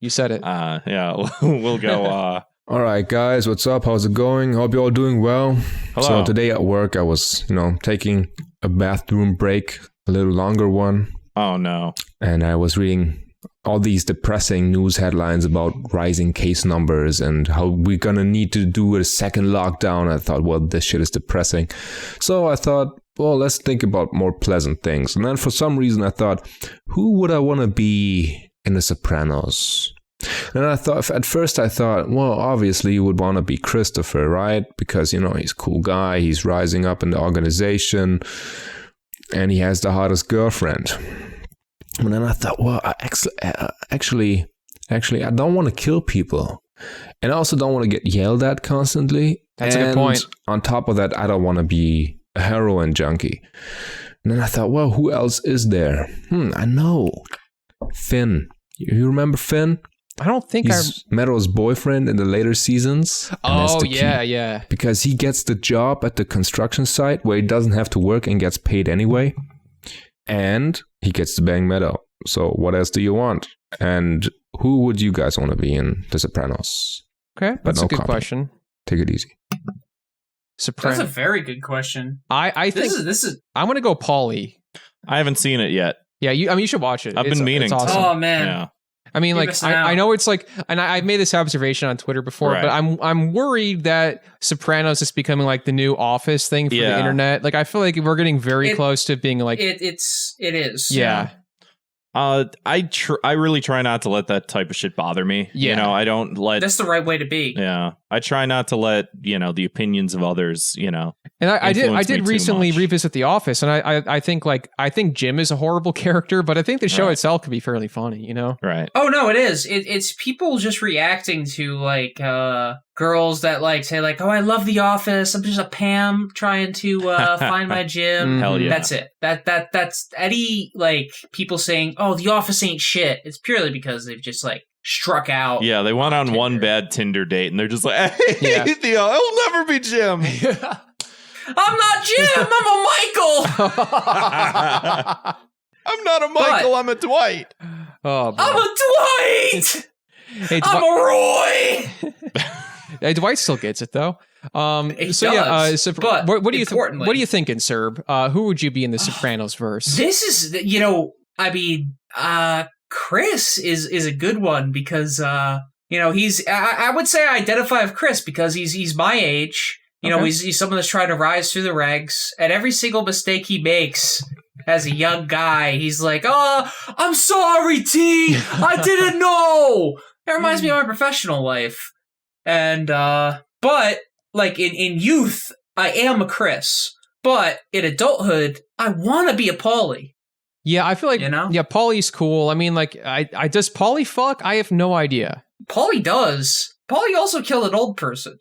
You said it. Yeah, we'll go. All right, guys, what's up? How's it going? Hope you're all doing well. Hello. So today at work, I was, taking a bathroom break, a little longer one, Oh no. and I was reading all these depressing news headlines about rising case numbers and how we're gonna need to do a second lockdown. I thought, well, this shit is depressing. So I thought, well, let's think about more pleasant things. And then for some reason, I thought, who would I want to be in The Sopranos? And I thought, at first I thought, well, obviously you would want to be Christopher, right? Because, he's a cool guy. He's rising up in the organization and he has the hottest girlfriend. And then I thought, well, actually, I don't want to kill people. And I also don't want to get yelled at constantly. That's a good point. On top of that, I don't want to be a heroin junkie. And then I thought, well, who else is there? I know. Finn. You remember Finn? I don't think He's Meadow's boyfriend in the later seasons. And that's the key. yeah. Because he gets the job at the construction site where he doesn't have to work and gets paid anyway. And he gets to bang Meadow. So what else do you want? And who would you guys want to be in The Sopranos? Okay, But that's no a good comment. question. Take it easy. Sopranos. That's a very good question. I think This is. I'm gonna go Pauly. I haven't seen it yet. Yeah, you should watch it. I've been meaning It's to. awesome. Oh man. Yeah. I mean, You're like missing out. I know it's like, and I've made this observation on Twitter before, Right. but I'm worried that Sopranos is becoming like the new Office thing for Yeah. the internet. Like I feel like we're getting very close to being like, It is. yeah. I really try not to let that type of shit bother me. Yeah. You know, I don't let. That's the right way to be. Yeah, I try not to let the opinions of others. And I did recently much. revisit The Office, and I think Jim is a horrible character, but I think the show itself could be fairly funny. Right? Oh no, it is. It's people just reacting to like girls that like say like, oh, I love The Office. I'm just a Pam trying to find my Jim. Hell yeah. That's it. That's any like people saying, oh, The Office ain't shit. It's purely because they've just like struck out. Yeah, they went on Tinder. one bad Tinder date, and they're just like, hey, Theo, I'll never be Jim. I'm not Jim. I'm a Michael. I'm not a Michael. I'm a Dwight. Oh, I'm a Dwight. hey, I'm a Roy. Hey, Dwight still gets it though. He So does, so but what do you importantly- what are you thinking, Serb? Who would you be in the Sopranos verse? This is, I mean, Chris is a good one because, he's, I would say I identify with Chris because he's my age. Okay. He's someone that's trying to rise through the ranks, and every single mistake he makes as a young guy, he's like, oh, I'm sorry, T. I didn't know. That reminds me of my professional life. And, but, like, in youth, I am a Chris. But in adulthood, I want to be a Paulie. Yeah, I feel like yeah, Paulie's cool. I mean, like, I does Paulie fuck? I have no idea. Paulie does. Paulie also killed an old person.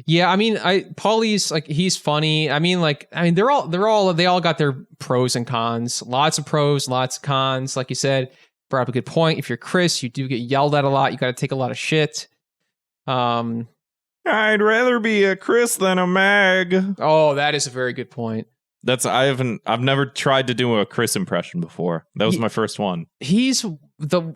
Yeah, I mean, Paulie's like he's funny. I mean, they all got their pros and cons. Lots of pros, lots of cons. Like you said, brought up a good point. If you're Chris, you do get yelled at a lot. You got to take a lot of shit. I'd rather be a Chris than a Mag. Oh, that is a very good point. I've never tried to do a Chris impression before. That was my first one. He's the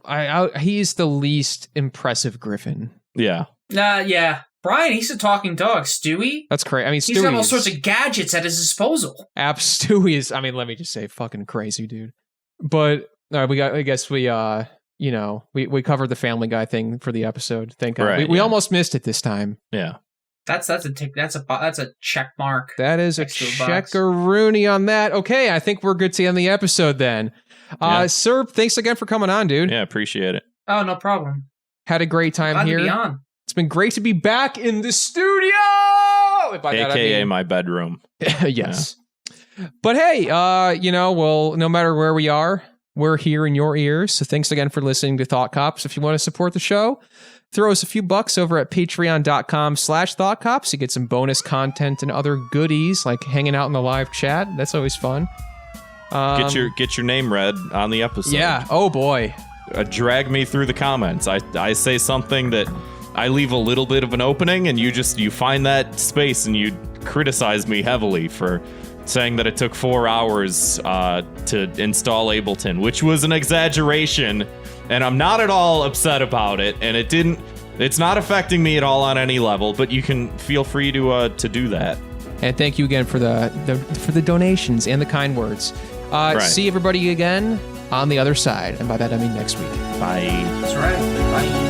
least impressive Griffin. Yeah. Yeah. Brian, he's a talking dog. Stewie? That's crazy. I mean, he's got all sorts of gadgets at his disposal. Stewie is, I mean, let me just say, fucking crazy, dude. But I guess we covered the Family Guy thing for the episode. Thank God. Right, we almost missed it this time. Yeah. That's a check mark. That is a checkaroony on that. Okay, I think we're good to end the episode then. Sir, thanks again for coming on, dude. Yeah, appreciate it. Oh, no problem. Had a great time Glad here. to be on. It's been great to be back in the studio. By AKA that, I mean, my bedroom. Yes. Yeah. But hey, well, no matter where we are, we're here in your ears. So thanks again for listening to Thought Cops. If you want to support the show, throw us a few bucks over at patreon.com/thoughtcops. You get some bonus content and other goodies like hanging out in the live chat. That's always fun. Get your name read on the episode. Yeah. Oh boy. Drag me through the comments. I say something that I leave a little bit of an opening, and you find that space and you criticize me heavily for saying that it took 4 hours to install Ableton, which was an exaggeration, and I'm not at all upset about it, and it's not affecting me at all on any level, but you can feel free to do that. And thank you again for the donations and the kind words. Right. See everybody again on the other side, and by that I mean next week. Bye. That's right. Bye.